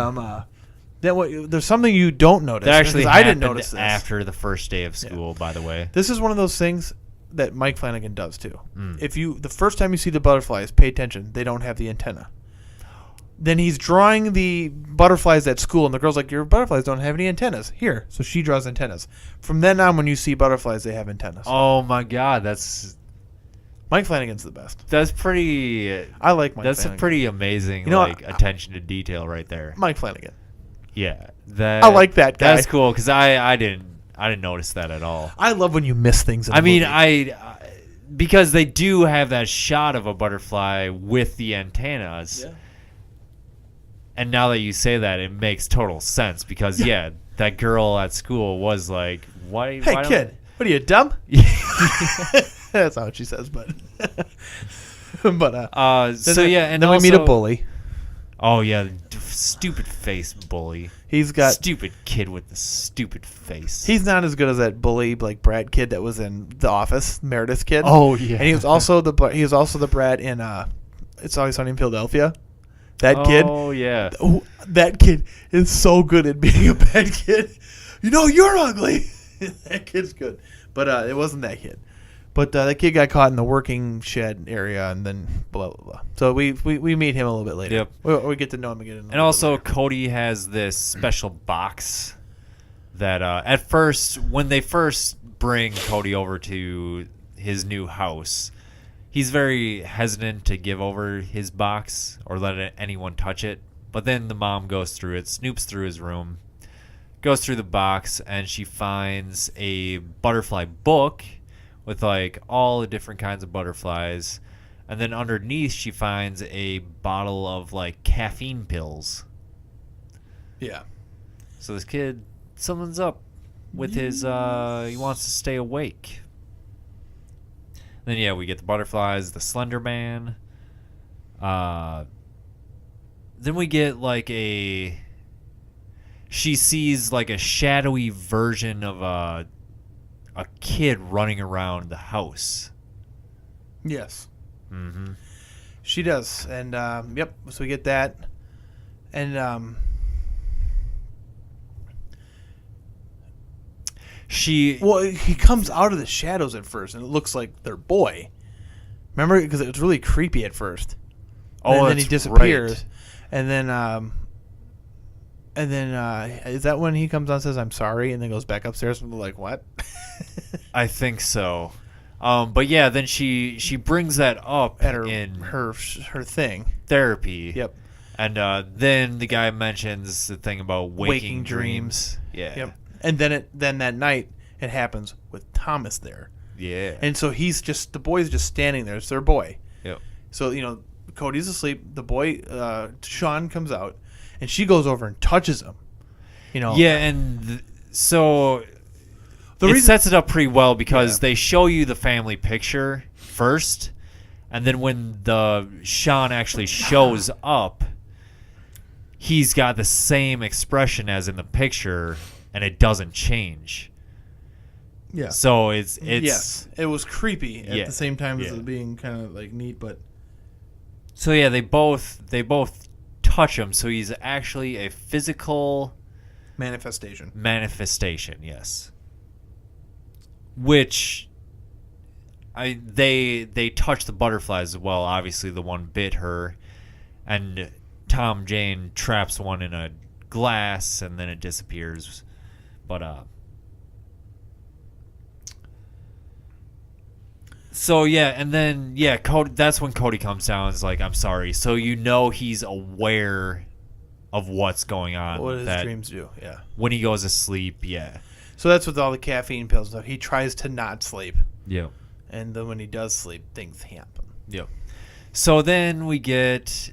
there's something you don't notice. That actually 'cause I didn't happened notice this. after the first day of school, by the way. This is one of those things that Mike Flanagan does too. Mm. If the first time you see the butterflies, pay attention. They don't have the antenna. Then he's drawing the butterflies at school, and the girl's like, "Your butterflies don't have any antennas." Here, so she draws antennas. From then on, when you see butterflies, they have antennas. Oh my God, that's Mike Flanagan's the best. pretty. I like Mike. That's Flanagan. a pretty amazing You know, attention to detail right there. Mike Flanagan. Yeah, that I like that guy. That's cool because I didn't notice that at all. I love when you miss things. In I a mean, movie. because they do have that shot of a butterfly with the antennas. Yeah. And now that you say that, it makes total sense because that girl at school was like, "Why? Hey, why kid, what are you, dumb?" That's not what she says, but so yeah, and then also, we meet a bully. Oh yeah, stupid face bully. He's got Stupid kid with the stupid face. He's not as good as that bully like Brad kid that was in The Office, Meredith's kid. Oh yeah, and he was also the Brad in It's Always Sunny in Philadelphia. That kid. Oh yeah. Oh, that kid is so good at being a bad kid. You know you're ugly. That kid's good, but it wasn't that kid. But that kid got caught in the working shed area, and then blah blah blah. So we meet him a little bit later. Yep. We get to know him again. And also, Cody has this special box that at first, when they first bring Cody over to his new house, he's very hesitant to give over his box or let anyone touch it. But then the mom goes through it, snoops through his room, goes through the box, and she finds a butterfly book with like all the different kinds of butterflies. And then underneath she finds a bottle of like caffeine pills. Yeah. So this kid, something's up with his, he wants to stay awake. Then we get the butterflies, the Slender Man. Then we get like she sees like a shadowy version of a kid running around the house. Yes. Mm-hmm. She does, and so we get that, and Well, he comes out of the shadows at first, and it looks like their boy. Remember, because it was really creepy at first. And then he disappears, right. and then is that when he comes out and says I'm sorry, and then goes back upstairs and we're like, what? I think so. But yeah, then she brings that up At in her thing. therapy. Yep. And then the guy mentions the thing about waking dreams. Yeah. Yep. And then that night it happens with Thomas there. Yeah. And so the boy's just standing there. It's their boy. Yep. So, Cody's asleep. The boy, Sean, comes out, and she goes over and touches him. Yeah, and so The it reason- sets it up pretty well because Yeah. they show you the family picture first, and then when the Sean actually shows up, he's got the same expression as in the picture, and it doesn't change. Yeah. So it's yes, it was creepy. At the same time as Yeah. it being kind of like neat, but So yeah, they both touch him. So he's actually a physical Manifestation. manifestation. Yes. Which they touch the butterflies as well. Obviously, the one bit her, and Tom Jane traps one in a glass, and then it disappears. But so yeah, and then Cody. That's when Cody comes down and is like, "I'm sorry." So he's aware of what's going on. What his that dreams do, yeah. when he goes to sleep. Yeah. So that's with all the caffeine pills and stuff. He tries to not sleep. Yep. And then when he does sleep, things happen. Yep. So then we get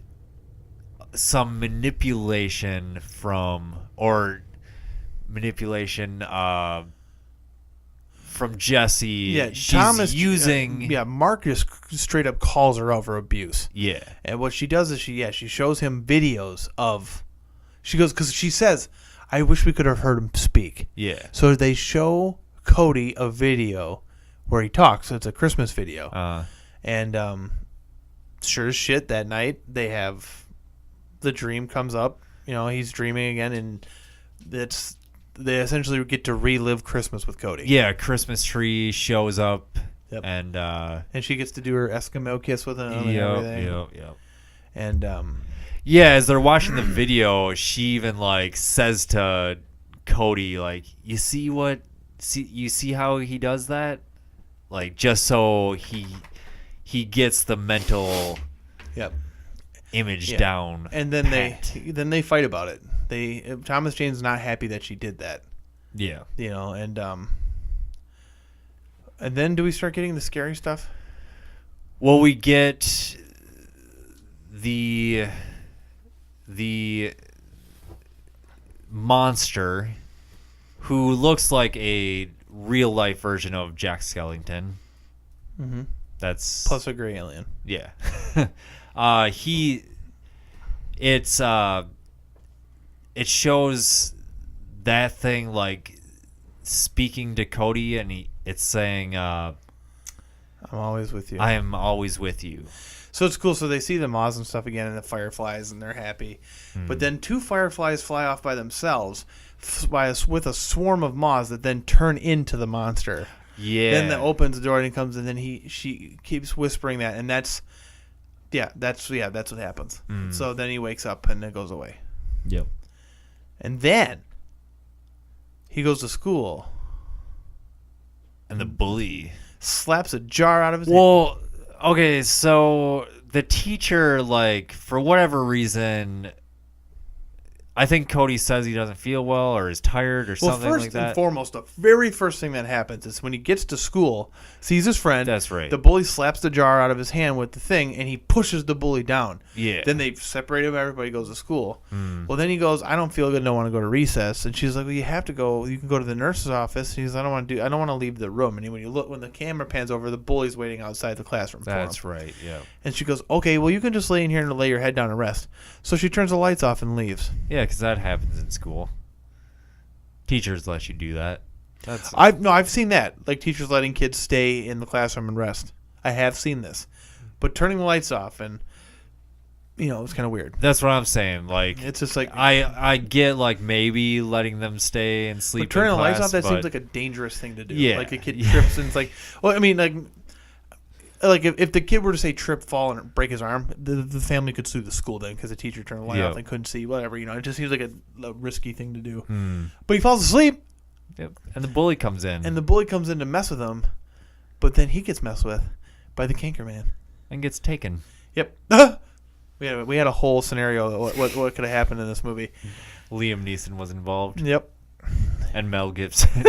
some manipulation from Jesse. Yeah, She's Thomas using. Mark just straight up calls her out for abuse. Yeah. And what she does is she shows him videos of. She goes because she says, "I wish we could have heard him speak." Yeah. So they show Cody a video where he talks. It's a Christmas video, and sure as shit that night they have the dream comes up. He's dreaming again, and they essentially get to relive Christmas with Cody. Yeah, Christmas tree shows up. Yep. And she gets to do her Eskimo kiss with him and everything. Yep. And yeah, as they're watching the video, she even says to Cody, you see how he does that? Just so he gets the mental yep. image down. And then they fight about it. Thomas Jane's not happy that she did that. Yeah. And then do we start getting the scary stuff? Well, we get the monster who looks like a real life version of Jack Skellington. Mm-hmm. That's plus a gray alien. Yeah. It shows that thing speaking to Cody, and it's saying, "I'm always with you. I am always with you." So it's cool. So they see the moths and stuff again, and the fireflies, and they're happy. But then two fireflies fly off by themselves, with a swarm of moths that then turn into the monster. Yeah. Then that opens the door and he comes, and then she keeps whispering that, and that's what happens. So then he wakes up and it goes away. Yep. And then he goes to school, and the bully slaps a jar out of his hand. Well, okay, so the teacher, for whatever reason, I think Cody says he doesn't feel well or is tired or something like that. First and foremost, the very first thing that happens is when he gets to school, sees his friend. That's right. The bully slaps the jar out of his hand with the thing, and he pushes the bully down. Yeah. Then they separate him. Everybody goes to school. Well, then he goes, "I don't feel good. Don't want to go to recess." And she's like, "Well, you have to go. You can go to the nurse's office." And he's, "I don't want to leave the room." And when the camera pans over, the bully's waiting outside the classroom. That's right. Yeah. And she goes, "Okay, well, you can just lay in here and lay your head down and rest." So she turns the lights off and leaves. Yeah, because that happens in school. Teachers let you do that. I've seen that. Teachers letting kids stay in the classroom and rest. I have seen this. But turning the lights off and it's kind of weird. That's what I'm saying. Like, It's just like I get like maybe letting them stay and sleep. but turning in the lights class, off. That but seems like a dangerous thing to do. Yeah. Like a kid trips and it's like, well, I mean, like if the kid were to say trip, fall, and break his arm, the family could sue the school then because the teacher turned the light off and couldn't see. Whatever, it just seems like a risky thing to do. But he falls asleep. Yep. And the bully comes in And the bully comes in to mess with him, but then he gets messed with by the canker man. and gets taken. Yep. we had a whole scenario of what could have happened in this movie. Liam Neeson was involved, Yep. and Mel Gibson.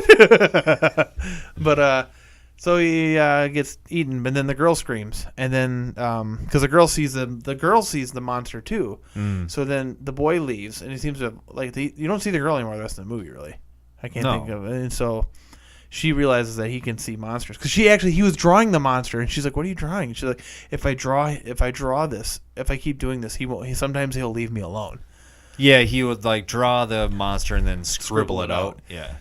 But so he gets eaten, but then the girl screams, and then because the girl sees the monster too. So then the boy leaves, and he seems to you don't see the girl anymore the rest of the movie really. I can't think of it. And so she realizes that he can see monsters because he was drawing the monster, and she's like, "What are you drawing?" And she's like, if I draw this, if I keep doing this, sometimes he'll leave me alone." Yeah, he would like draw the monster and then scribble it out. Yeah.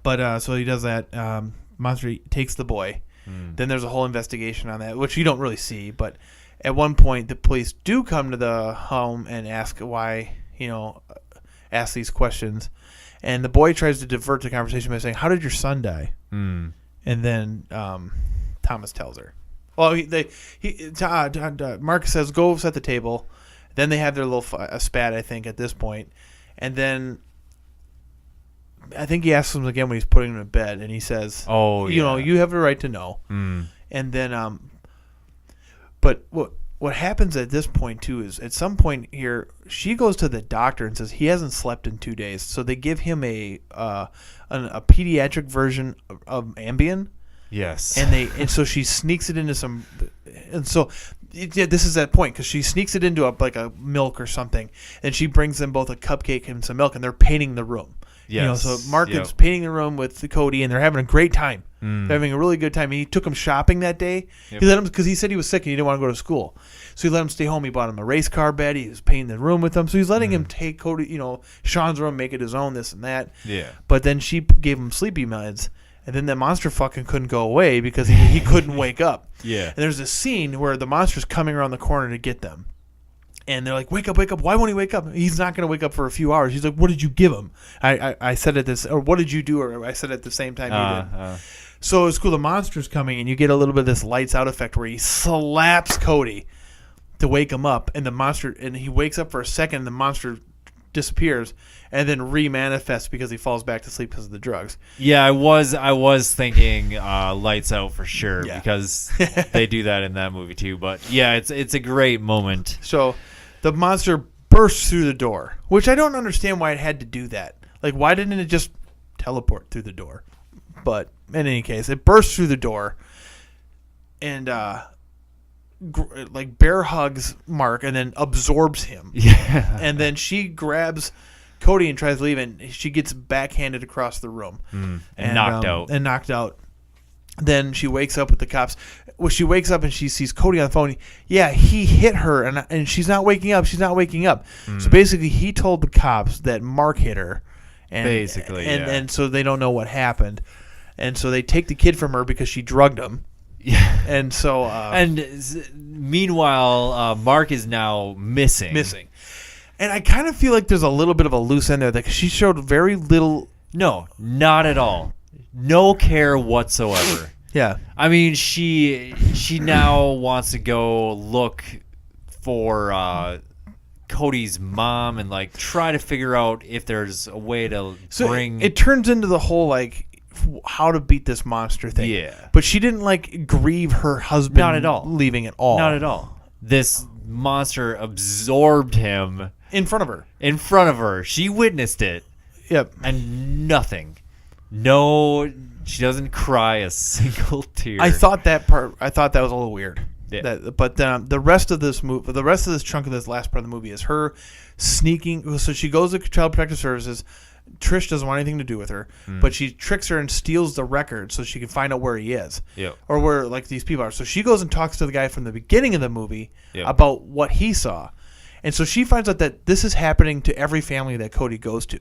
But so he does that. Monster takes the boy. Then there's a whole investigation on that, which you don't really see. But at one point, the police do come to the home and ask why, ask these questions. And the boy tries to divert the conversation by saying, "How did your son die?" And then Thomas tells her. Well, Mark says, "Go set the table." Then they have their little spat, I think, at this point. And then I think he asks him again when he's putting him to bed, and he says, "Oh, yeah. you have a right to know." And then, but what happens at this point too is at some point here she goes to the doctor and says he hasn't slept in 2 days, so they give him a pediatric version of Ambien. Yes. And so she sneaks it into some, and so this is that point because she sneaks it into a milk or something, and she brings them both a cupcake and some milk, and they're painting the room. Yes. So Mark is painting the room with Cody, and they're having a great time. They're having a really good time. He took him shopping that day. Yep. He let him because he said he was sick and he didn't want to go to school, so he let him stay home. He bought him a race car bed. He was painting the room with him, so he's letting him take Cody, Sean's room, make it his own, this and that. Yeah. But then she gave him sleepy meds. And then the monster fucking couldn't go away because he couldn't wake up. Yeah. And there's this scene where the monster's coming around the corner to get them. And they're like, wake up. Why won't he wake up? He's not going to wake up for a few hours. He's like, what did you give him? I said at this, or what did you do? Or I said at the same time you did. So it's cool. The monster's coming, and you get a little bit of this lights out effect where he slaps Cody to wake him up. And the monster, and he wakes up for a second, the monster disappears and then remanifests because he falls back to sleep because of the drugs. Yeah, I was thinking lights out for sure because they do that in that movie too. But yeah, it's a great moment. So the monster bursts through the door, which I don't understand why it had to do that. Like, why didn't it just teleport through the door? But in any case, it bursts through the door and bear hugs Mark and then absorbs him. Yeah. And then she grabs Cody and tries to leave, and she gets backhanded across the room. And knocked out. And knocked out. Then she wakes up with the cops. Well, she wakes up and she sees Cody on the phone. Yeah, he hit her, and she's not waking up. She's not waking up. So basically, he told the cops that Mark hit her. And, and so they don't know what happened. And so they take the kid from her because she drugged him. Yeah. And so... meanwhile, Mark is now missing. And I kind of feel like there's a little bit of a loose end there because she showed very little... No, not at all. No care whatsoever. Yeah. I mean, she now wants to go look for Cody's mom and like try to figure out if there's a way to bring... It turns into the whole how to beat this monster thing. Yeah. But she didn't grieve her husband Not at all. leaving at all. Not at all. This monster absorbed him. In front of her. In front of her. She witnessed it. Yep. And nothing. No, she doesn't cry a single tear. I thought that was a little weird. Yeah. But the rest of this movie, the rest of this chunk of this last part of the movie is her sneaking. So she goes to Child Protective Services. Trish doesn't want anything to do with her, but she tricks her and steals the record so she can find out where he is, or where these people are. So she goes and talks to the guy from the beginning of the movie about what he saw, and so she finds out that this is happening to every family that Cody goes to.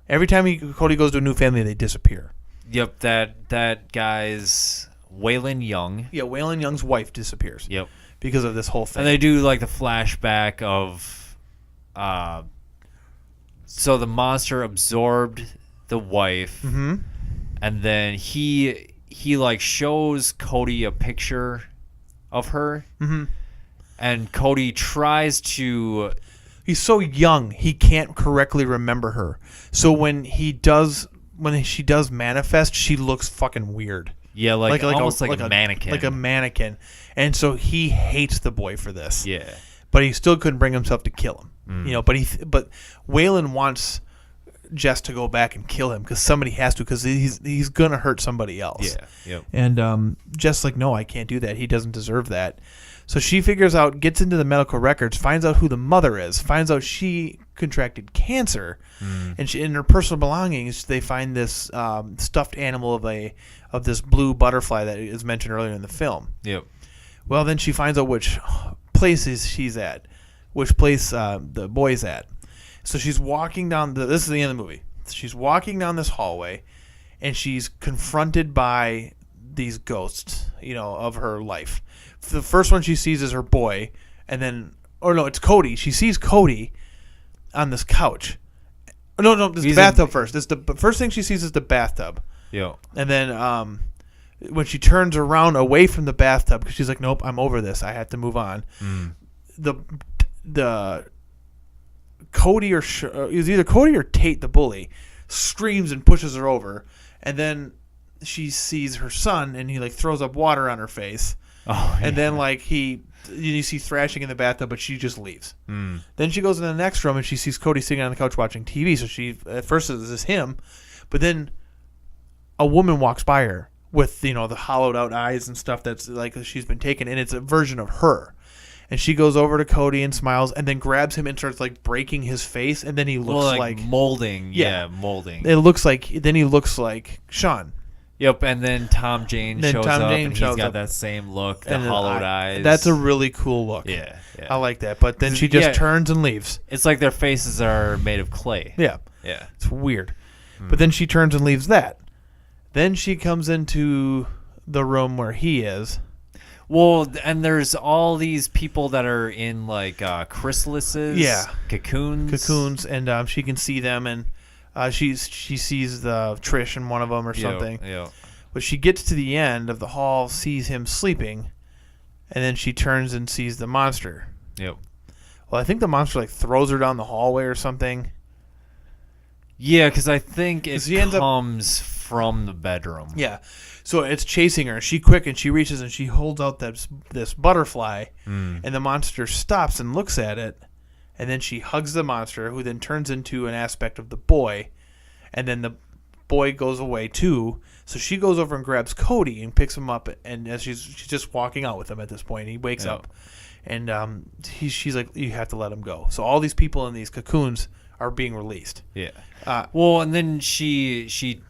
Every time Cody goes to a new family, they disappear. Yep, that guy's Waylon Young. Yeah, Waylon Young's wife disappears. Yep. because of this whole thing. And they do like the flashback of, so the monster absorbed the wife, Mm-hmm. and then he like shows Cody a picture of her, Mm-hmm. and Cody tries to. He's so young, he can't correctly remember her. So when she does manifest, she looks fucking weird. Yeah, like almost like a mannequin. Like a mannequin. And so he hates the boy for this. Yeah. But he still couldn't bring himself to kill him. Mm. You know, but Waylon wants Jess to go back and kill him because somebody has to, because he's going to hurt somebody else. Yeah. Yep. And Jess like, no, I can't do that. He doesn't deserve that. So she figures out, gets into the medical records, finds out who the mother is, finds out she contracted cancer, and in her personal belongings, they find this stuffed animal of this blue butterfly that is mentioned earlier in the film. Yep. Well, then she finds out which places she's at, which place the boy's at. So she's walking down this is the end of the movie. She's walking down this hallway, and she's confronted by these ghosts, of her life. The first one she sees is her boy, and then, it's Cody. She sees Cody on this couch. No, this is the bathtub first. The first thing she sees is the bathtub. Yeah. And then when she turns around away from the bathtub, because she's like, nope, I'm over this. I have to move on. The Cody it was either Cody or Tate the bully screams and pushes her over, and then she sees her son, and he like throws up water on her face. Oh, and then you see thrashing in the bathtub, but she just leaves. Then she goes in the next room and she sees Cody sitting on the couch watching TV. So she at first says, "Is this him?" But then a woman walks by her with the hollowed out eyes and stuff that's like she's been taken, and it's a version of her. And she goes over to Cody and smiles, and then grabs him and starts like breaking his face, and then he looks like molding. Yeah, molding. It looks like he looks like Sean. Yep, and then Tom Jane shows up, and he's got that same look, the hollowed eyes. That's a really cool look. Yeah. I like that. But then she just turns and leaves. It's like their faces are made of clay. Yeah. Yeah. It's weird. But then she turns and leaves that. Then she comes into the room where he is. Well, and there's all these people that are in like chrysalises. Yeah. Cocoons, and she can see them, and she sees the Trish in one of them or something. Yeah. But she gets to the end of the hall, sees him sleeping, and then she turns and sees the monster. Yep. Well, I think the monster like throws her down the hallway or something. Yeah, because I think it he ends comes from the bedroom. Yeah. So it's chasing her. She quick and she reaches and she holds out this butterfly, and the monster stops and looks at it. And then she hugs the monster, who then turns into an aspect of the boy. And then the boy goes away, too. So she goes over and grabs Cody and picks him up. And as she's just walking out with him at this point, he wakes up. And she's like, you have to let him go. So all these people in these cocoons are being released. Yeah. Well, and then she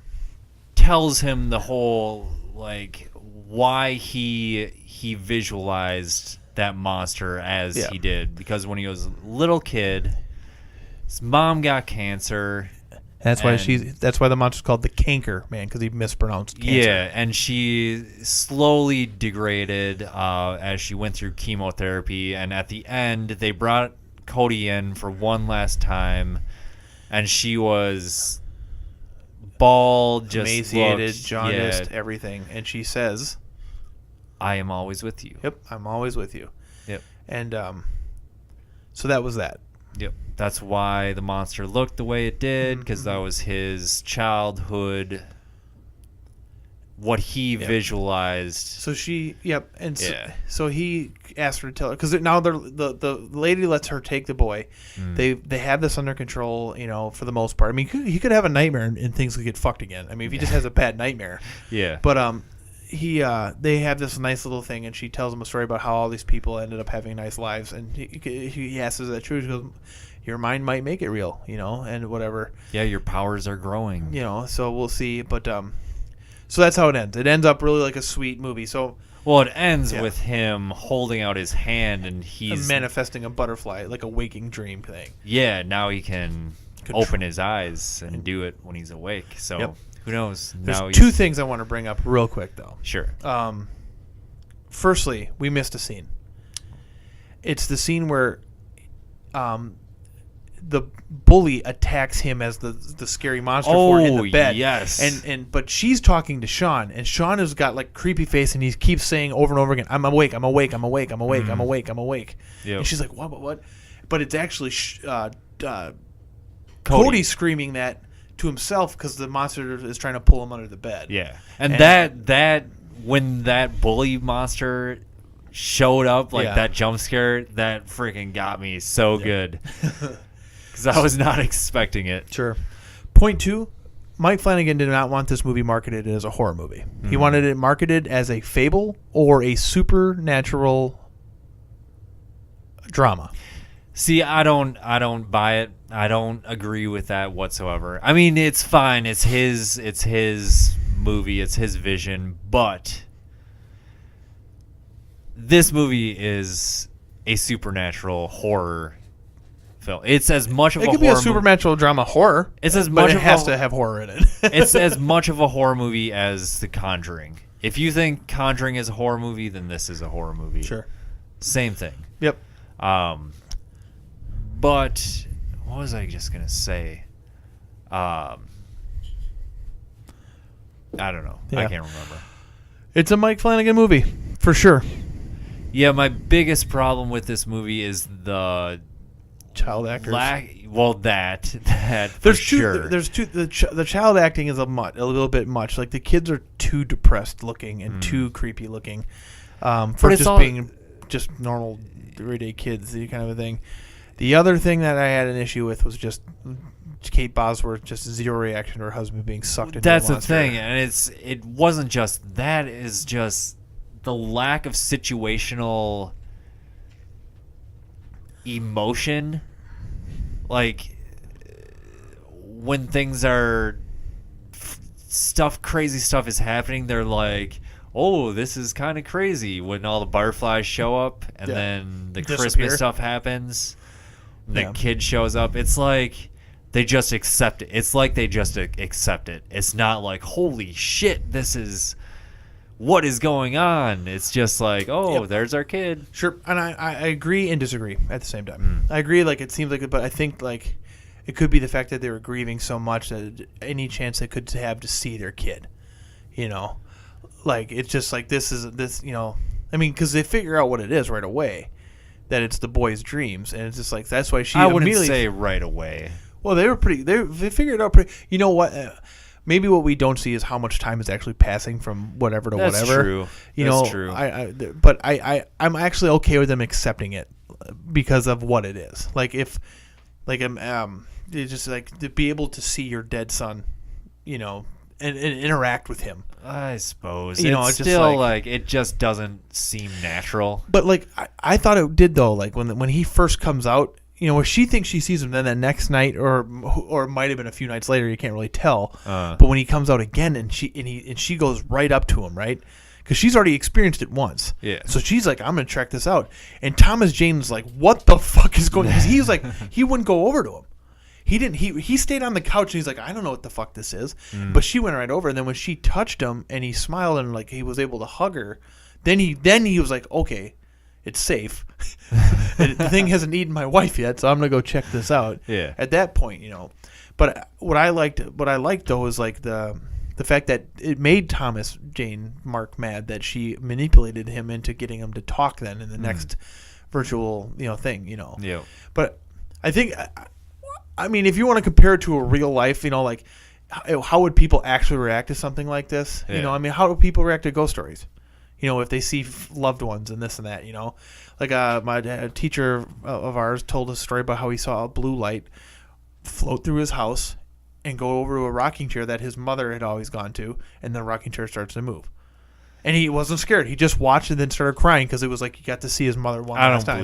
tells him the whole, like, why he visualized that monster as he did, because when he was a little kid, his mom got cancer. That's why the monster's called the Canker Man, because he mispronounced cancer. Yeah, and she slowly degraded as she went through chemotherapy, and at the end they brought Cody in for one last time, and she was bald, just emaciated, jaundiced, everything, and she says, I am always with you. Yep, I'm always with you. Yep. And so that was that. Yep. That's why the monster looked the way it did, because that was his childhood, what he visualized. So she, and so he asked her to tell her, because now the lady lets her take the boy. They have this under control, for the most part. I mean, he could have a nightmare and things could get fucked again. I mean, if he just has a bad nightmare. Yeah. But they have this nice little thing, and she tells him a story about how all these people ended up having nice lives, and he asks, is that true? She goes, your mind might make it real, and whatever. Yeah, your powers are growing. So we'll see. But so that's how it ends. It ends up really like a sweet movie. So well, it ends with him holding out his hand, and he's manifesting a butterfly, like a waking dream thing. Yeah, now he can open his eyes and do it when he's awake. So who knows? There's two things I want to bring up real quick, though. Sure. Firstly, we missed a scene. It's the scene where the bully attacks him as the scary monster form in the bed. Yes. But she's talking to Sean, and Sean has got like creepy face, and he keeps saying over and over again, "I'm awake, I'm awake, I'm awake, I'm awake, I'm awake, I'm awake." Yep. And she's like, "What?" But it's actually Cody screaming that to himself because the monster is trying to pull him under the bed. Yeah. And that when that bully monster showed up, like that jump scare, that freaking got me so good. Because I was not expecting it. Sure. Point 2, Mike Flanagan did not want this movie marketed as a horror movie. He wanted it marketed as a fable or a supernatural drama. See, I don't buy it. I don't agree with that whatsoever. I mean, it's fine. It's his movie. It's his vision. But this movie is a supernatural horror film. It's as much of a horror. It could be a supernatural drama horror. It's as but much. It has to have horror in it. It's as much of a horror movie as The Conjuring. If you think Conjuring is a horror movie, then this is a horror movie. Sure. Same thing. Yep. But what was I just gonna say? I don't know. Yeah. I can't remember. It's a Mike Flanagan movie for sure. Yeah, my biggest problem with this movie is the Child actors. That for There's sure. There's two. The child acting is a little bit much. Like the kids are too depressed looking and too creepy looking, for it's just being just normal everyday kids, the kind of a thing. The other thing that I had an issue with was just Kate Bosworth, just zero reaction to her husband being sucked into That's a the monster. thing, and it wasn't just that. Is just the lack of situational emotion. Like when things are crazy stuff is happening, they're like, oh, this is kind of crazy. When all the butterflies show up and then the Disappear. Christmas stuff happens, the kid shows up. It's like they just accept it. It's like they just accept it. It's not like, holy shit, this is what is going on. It's just like, oh, there's our kid. Sure, and I agree and disagree at the same time. I agree, like it seems like it, but I think like it could be the fact that they were grieving so much that any chance they could have to see their kid, you know, like it's just like this, you know, I mean, because they figure out what it is right away, that it's the boy's dreams, and it's just like that's why she. I wouldn't say right away. Well, they figured it out pretty. You know what? Maybe what we don't see is how much time is actually passing from whatever to That's whatever. True. You That's know, true. But I'm actually okay with them accepting it because of what it is. Like if, like it's just like to be able to see your dead son, you know, and interact with him. I suppose. You know, it's it's just still like it just doesn't seem natural. But like I thought it did though. Like when he first comes out. You know, where she thinks she sees him, then the next night, or it might have been a few nights later, you can't really tell. But when he comes out again, and she goes right up to him, right? Because she's already experienced it once. Yeah. So she's like, I'm gonna check this out. And Thomas Jane's like, what the fuck is going on? Because he's like, he wouldn't go over to him. He didn't. He stayed on the couch, and he's like, I don't know what the fuck this is. But she went right over, and then when she touched him, and he smiled, and like he was able to hug her, then he was like, okay. It's safe. The thing hasn't eaten my wife yet, so I'm gonna go check this out. Yeah. At that point, you know. But what I liked though is like the fact that it made Thomas Jane Mark mad that she manipulated him into getting him to talk then in the next virtual thing, you know. Yeah. But I think, I mean, if you want to compare it to a real life, you know, like how would people actually react to something like this? Yeah. You know, I mean, how do people react to ghost stories? You know, if they see loved ones and this and that, you know. Like my teacher of ours told a story about how he saw a blue light float through his house and go over to a rocking chair that his mother had always gone to, and the rocking chair starts to move. And he wasn't scared. He just watched and then started crying because it was like he got to see his mother one last time.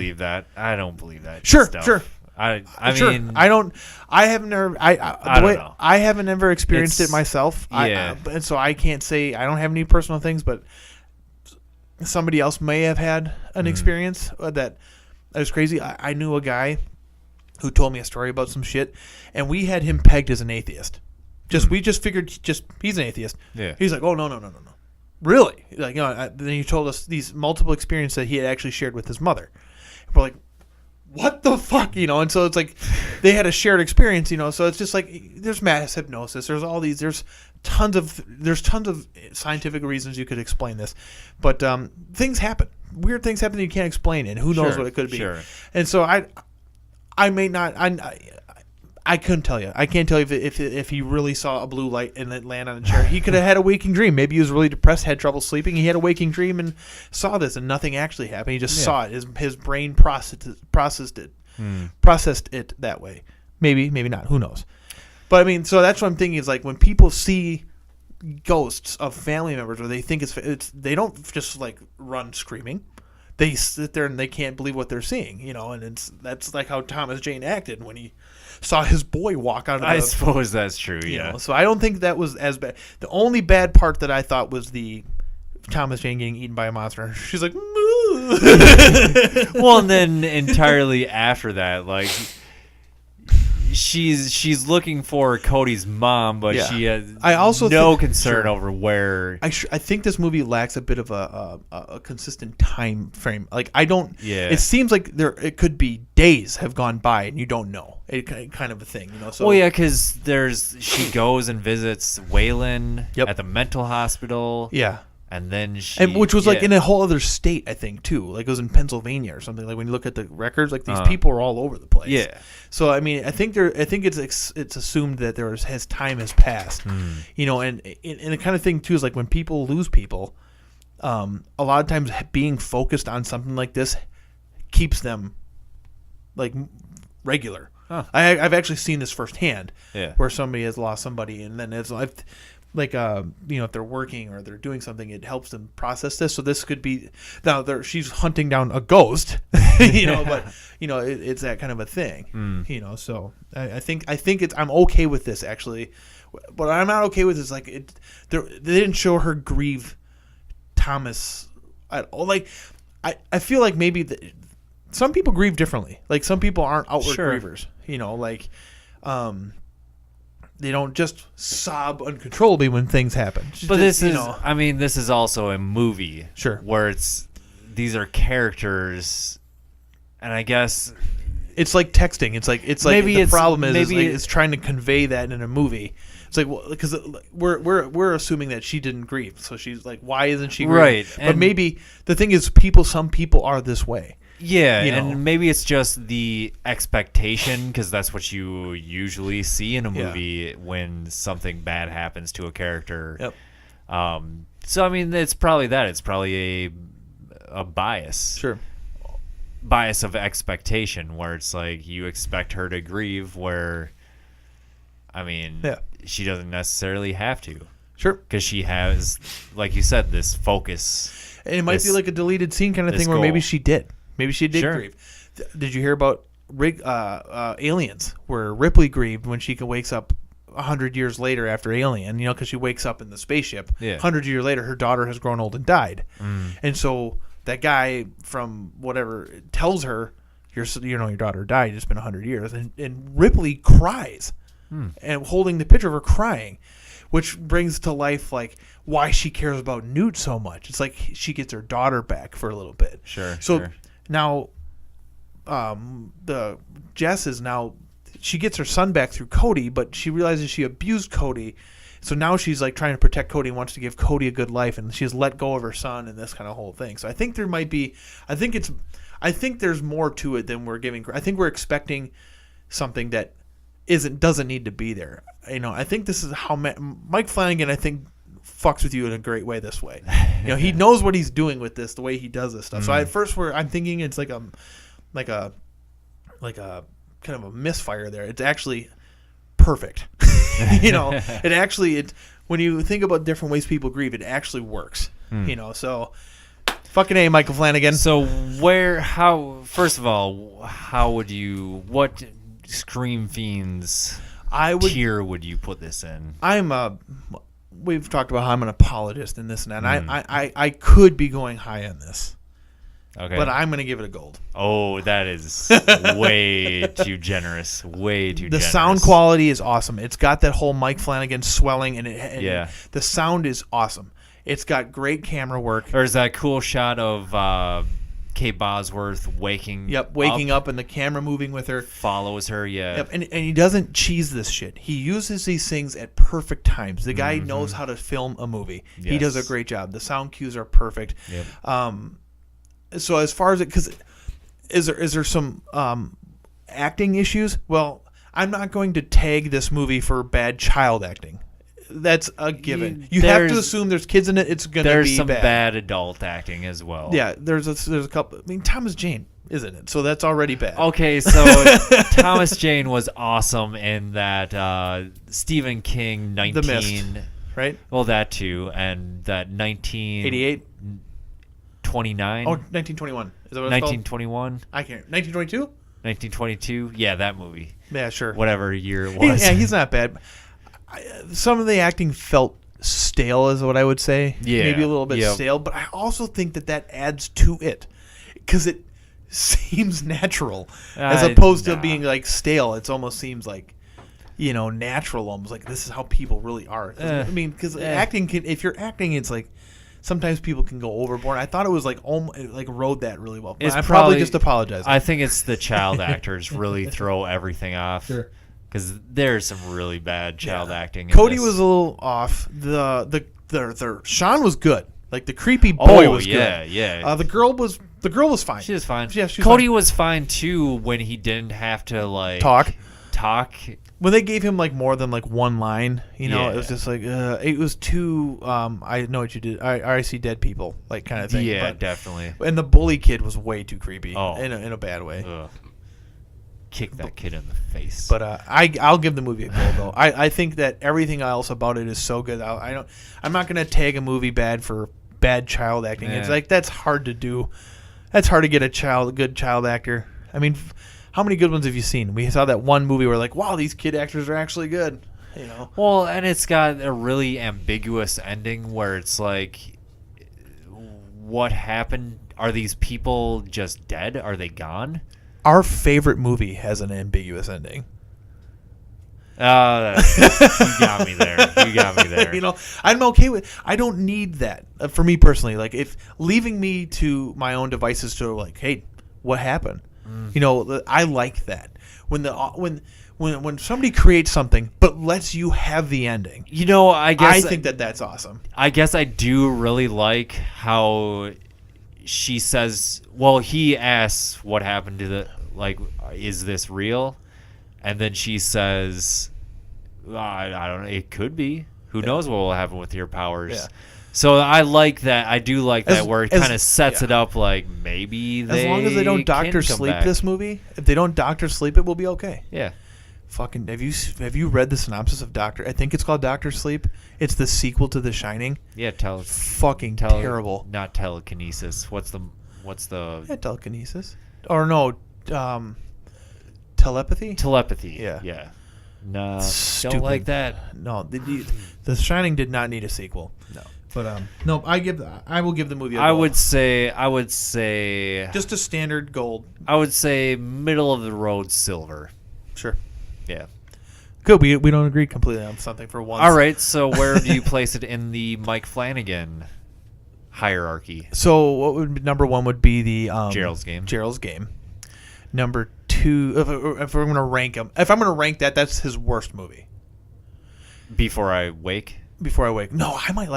I don't believe that. Sure, stuff. sure. I Sure. mean, I haven't never experienced it myself. Yeah. And so I can't say, I don't have any personal things, but somebody else may have had an experience that was crazy. I knew a guy who told me a story about some shit, and we had him pegged as an atheist. We just figured he's an atheist. Yeah. He's like, oh, no. Really? Like, then he told us these multiple experiences that he had actually shared with his mother. we're like, what the fuck, and so it's like they had a shared experience, so it's just like there's mass hypnosis, there's tons of scientific reasons you could explain this, but things happen, weird things happen that you can't explain, and who knows what it could be. And so I may not, I couldn't tell you. I can't tell you if he really saw a blue light and then land on a chair. He could have had a waking dream. Maybe he was really depressed, had trouble sleeping. He had a waking dream and saw this, and nothing actually happened. He just saw it. His brain processed it that way. Maybe not. Who knows? But I mean, so that's what I'm thinking is like when people see ghosts of family members, or they think it's they don't just like run screaming. They sit there and they can't believe what they're seeing, and that's like how Thomas Jane acted when he saw his boy walk out of the... I suppose that's true, yeah. So I don't think that was as bad. The only bad part that I thought was the Thomas Jane getting eaten by a monster. She's like, moo. Well, and then entirely after that, like... She's looking for Cody's mom, but she has concern over where. I think this movie lacks a bit of a consistent time frame. Like I don't. Yeah. It seems like it could be days have gone by and you don't know. It kind of a thing, So. Well, yeah, because she goes and visits Waylon at the mental hospital. Yeah. And then which was like in a whole other state, I think, too. Like it was in Pennsylvania or something. Like when you look at the records, like these people are all over the place. Yeah. So I mean, I think it's assumed that his time has passed. And the kind of thing too is like when people lose people, a lot of times being focused on something like this keeps them like regular. Huh. I've actually seen this firsthand. Yeah. Where somebody has lost somebody, and then it's like if they're working or they're doing something, it helps them process this. So this could be she's hunting down a ghost, but it's that kind of a thing, So I think I'm okay with this actually. What I'm not okay with is like they didn't show her grieve Thomas at all. Like I feel like maybe some people grieve differently. Like some people aren't outward grievers, They don't just sob uncontrollably when things happen. But this is also a movie, where these are characters, and I guess it's like texting. It's like maybe the problem is it's trying to convey that in a movie. It's like because we're assuming that she didn't grieve, so she's like, why isn't she grieving? Right? But maybe the thing is, some people are this way. Yeah, and maybe it's just the expectation, because that's what you usually see in a movie when something bad happens to a character. Yep. So I mean, it's probably that. It's probably a bias. Sure. Bias of expectation, where it's like you expect her to grieve, where, I mean, she doesn't necessarily have to. Sure. Because she has, like you said, this focus. And it might be like a deleted scene kind of thing, where maybe she did. Maybe she did grieve. Did you hear about Aliens, where Ripley grieved when she wakes up 100 years later after Alien, because she wakes up in the spaceship. 100 years later, her daughter has grown old and died. And so that guy from whatever tells her, your daughter died. It's been 100 years. And Ripley cries, and holding the picture of her crying, which brings to life like why she cares about Newt so much. It's like she gets her daughter back for a little bit. So now, the Jess is now, she gets her son back through Cody, but she realizes she abused Cody, so now she's like trying to protect Cody and wants to give Cody a good life, and she's let go of her son and this kind of whole thing. So I think there might be, I think there's more to it than we're giving. I think we're expecting something that doesn't need to be there. I think this is how Mike Flanagan, I think, fucks with you in a great way this way. He knows what he's doing with this, the way he does this stuff. So at first I'm thinking it's like a kind of a misfire there. It's actually perfect. When you think about different ways people grieve, it actually works. So fucking A, Michael Flanagan. So first of all, what Scream Fiends tier would you put this in? We've talked about how I'm an apologist and this and that. And I could be going high on this. Okay. But I'm going to give it a gold. Oh, that is way too generous. Way too generous. The sound quality is awesome. It's got that whole Mike Flanagan swelling, and the sound is awesome. It's got great camera work. There's that cool shot of Kate Bosworth waking up and the camera moving with her. Follows her, yeah. Yep, and he doesn't cheese this shit. He uses these things at perfect times. The guy knows how to film a movie. Yes. He does a great job. The sound cues are perfect. Yep. So as far as it, because is there some acting issues? Well, I'm not going to tag this movie for bad child acting. That's a given. You have to assume there's kids in it. It's going to be bad. There's some bad adult acting as well. Yeah, there's a couple. I mean, Thomas Jane is in it, so that's already bad. Okay, so Thomas Jane was awesome in that Stephen King 19... The Mist, right? Well, that too, and that 1988? 29? Oh, 1921. Is that what it's 1921? I can't. 1922? 1922? Yeah, that movie. Yeah, sure. Whatever year it was. He's not bad. Some of the acting felt stale, is what I would say. Yeah. Maybe a little bit stale, but I also think that adds to it because it seems natural as opposed to being like stale. It almost seems like, natural, almost like this is how people really are. I mean, because acting if you're acting, it's like sometimes people can go overboard. I thought it was like rode that really well. It's I probably just apologize. I think it's the child actors really throw everything off. Sure. Because there's some really bad child acting. Cody was a little off. The Sean was good. Like the creepy boy was good. Yeah. The girl was fine. She was fine. Yeah, she was Cody fine. was fine too when he didn't have to talk. When they gave him more than one line, it Yeah. was just it was too. I know what you did. I see dead people, kind of thing. Yeah, but, definitely. And the bully kid was way too creepy. Oh. in a bad way. Ugh. Kick that kid in the face. But I'll give the movie a go though. I think that everything else about it is so good. I'm not gonna tag a movie bad for bad child acting. Yeah. It's that's hard to do. That's hard to get a good child actor. I mean, how many good ones have you seen? We saw that one movie where wow, these kid actors are actually good. Well, and it's got a really ambiguous ending where it's what happened? Are these people just dead? Are they gone? Our favorite movie has an ambiguous ending. You got me there. I'm okay with. I don't need that for me personally. If leaving me to my own devices to hey, what happened? I like that when somebody creates something but lets you have the ending. I think that's awesome. I guess I do really like how she says, well, he asks what happened to the, is this real? And then she says, I don't know, it could be. Who knows what will happen with your powers? Yeah. So I like that. I do like that where it kind of sets yeah. it up maybe they as long as they don't can doctor come sleep back. this movie. If they don't doctor sleep it, will be okay. Yeah. Fucking have you read the synopsis of Doctor? I think it's called Doctor Sleep. It's the sequel to The Shining. Yeah, terrible. Not telekinesis. What's the Yeah, telekinesis. Or no, telepathy? Telepathy. Yeah. Yeah. No, Stupid. don't like that. No, the Shining did not need a sequel. No. But no, I will give the movie a I go. would say just a standard gold. I would say middle of the road silver. Sure. Yeah. Good. We don't agree completely on something for once. All right. So where do you place it in the Mike Flanagan hierarchy? So what would number one would be the Gerald's Game. Gerald's Game. Number two, if we're gonna rank him, if I'm gonna rank that's his worst movie. Before I Wake. Before I Wake. No, I might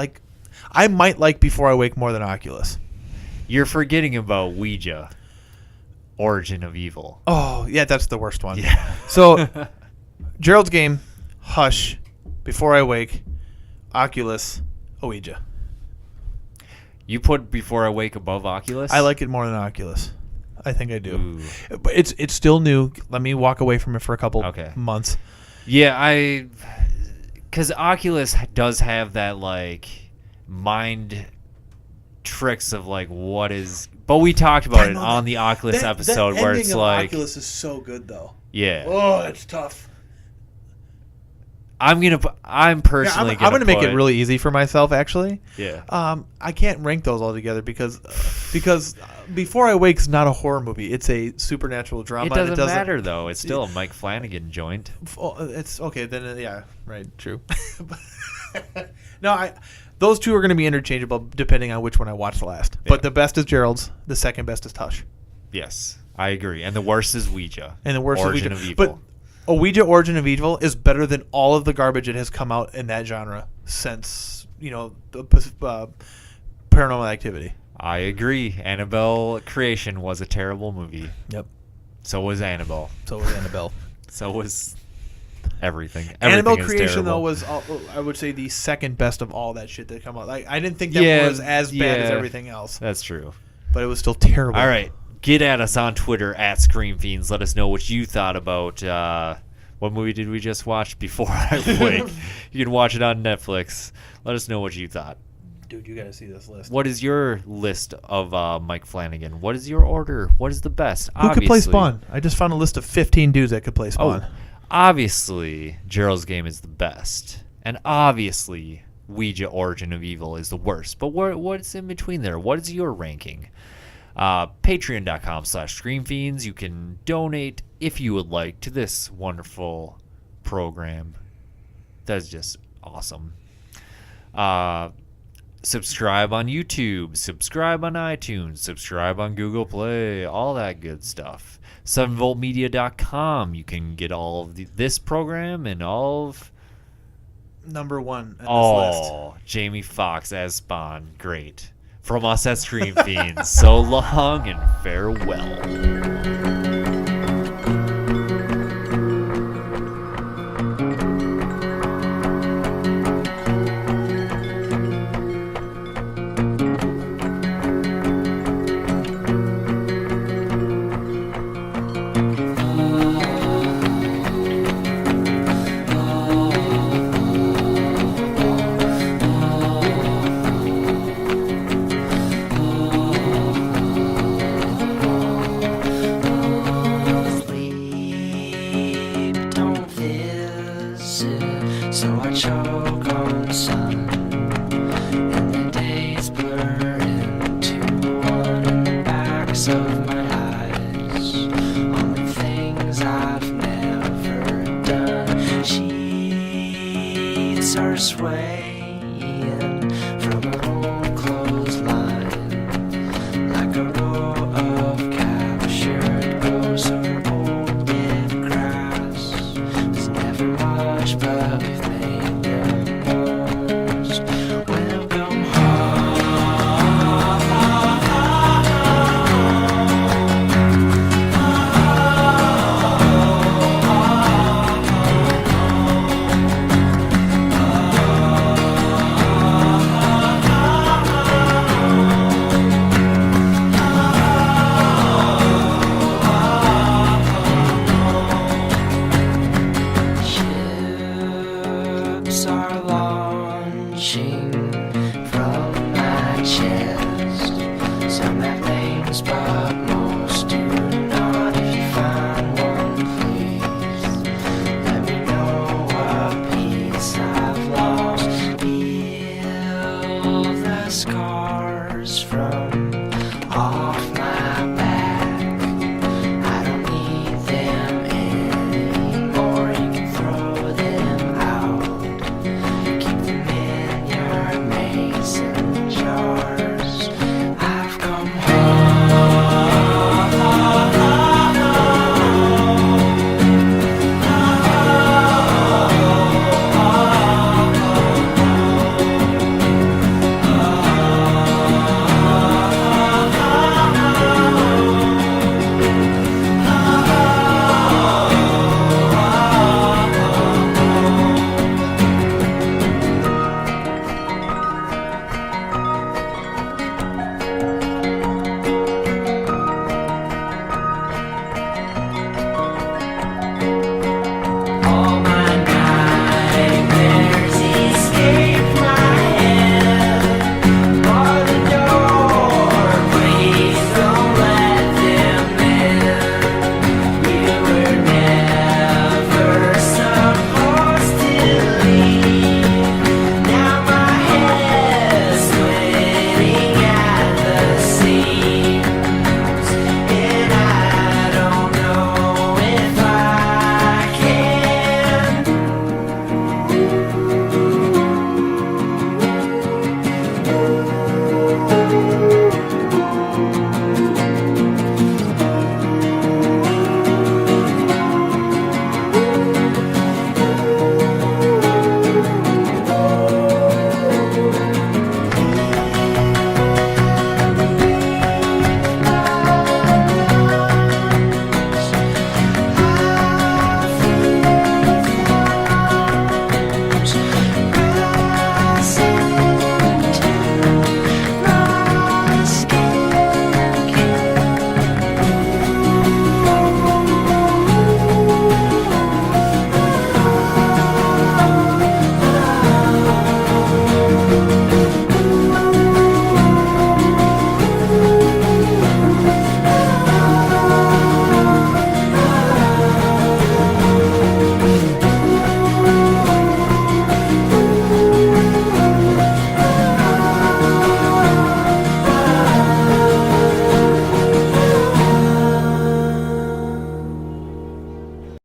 like Before I Wake more than Oculus. You're forgetting about Ouija. Origin of Evil. Oh yeah, that's the worst one. Yeah. So Gerald's Game, Hush, Before I Wake, Oculus, Ouija. You put Before I Wake above Oculus? I like it more than Oculus. I think I do. Ooh. But it's still new. Let me walk away from it for a couple months. Yeah, because Oculus does have that mind tricks of what is. But we talked about it on the Oculus episode that where ending it's of Oculus is so good though. Yeah. Oh, it's tough. I'm personally gonna make it really easy for myself actually. Yeah. I can't rank those all together because Before I Wake's not a horror movie. It's a supernatural drama. It doesn't matter though. It's still a Mike Flanagan joint. It's okay then. Yeah, right. True. No, those two are going to be interchangeable depending on which one I watch last. Yeah. But the best is Gerald's. The second best is Tush. Yes, I agree. And the worst is Ouija. And the worst Origin is of Ouija. Evil. But Ouija Origin of Evil is better than all of the garbage that has come out in that genre since, the Paranormal Activity. I agree. Annabelle Creation was a terrible movie. Yep. So was Annabelle. So was Annabelle. So was everything. Annabelle Everything is Creation, terrible. though, was, I would say, the second best of all that shit that come out. Like, I didn't think that Yeah, was as bad as yeah. everything else. That's true. But it was still terrible. All right. Get at us on Twitter at Scream Fiends. Let us know what you thought about what movie did we just watch before I blink. You can watch it on Netflix. Let us know what you thought. Dude, you got to see this list. What is your list of Mike Flanagan? What is your order? What is the best? Who could play Spawn? I just found a list of 15 dudes that could play Spawn. Obviously, Gerald's Game is the best. And obviously, Ouija Origin of Evil is the worst. But what's in between there? What is your ranking? Patreon.com/ScreamFiends. You can donate if you would like to this wonderful program. That's just awesome. Subscribe on YouTube, subscribe on iTunes, subscribe on Google Play, all that good stuff. 7voltmedia.com. You can get all of this program and all of Number one on this list. Jamie Foxx as Spawn. Great. From us at Scream Fiends, so long and farewell. So I choke on sun, and the days blur into one in the backs of my eyes. On the things I've never done, sheets are swaying.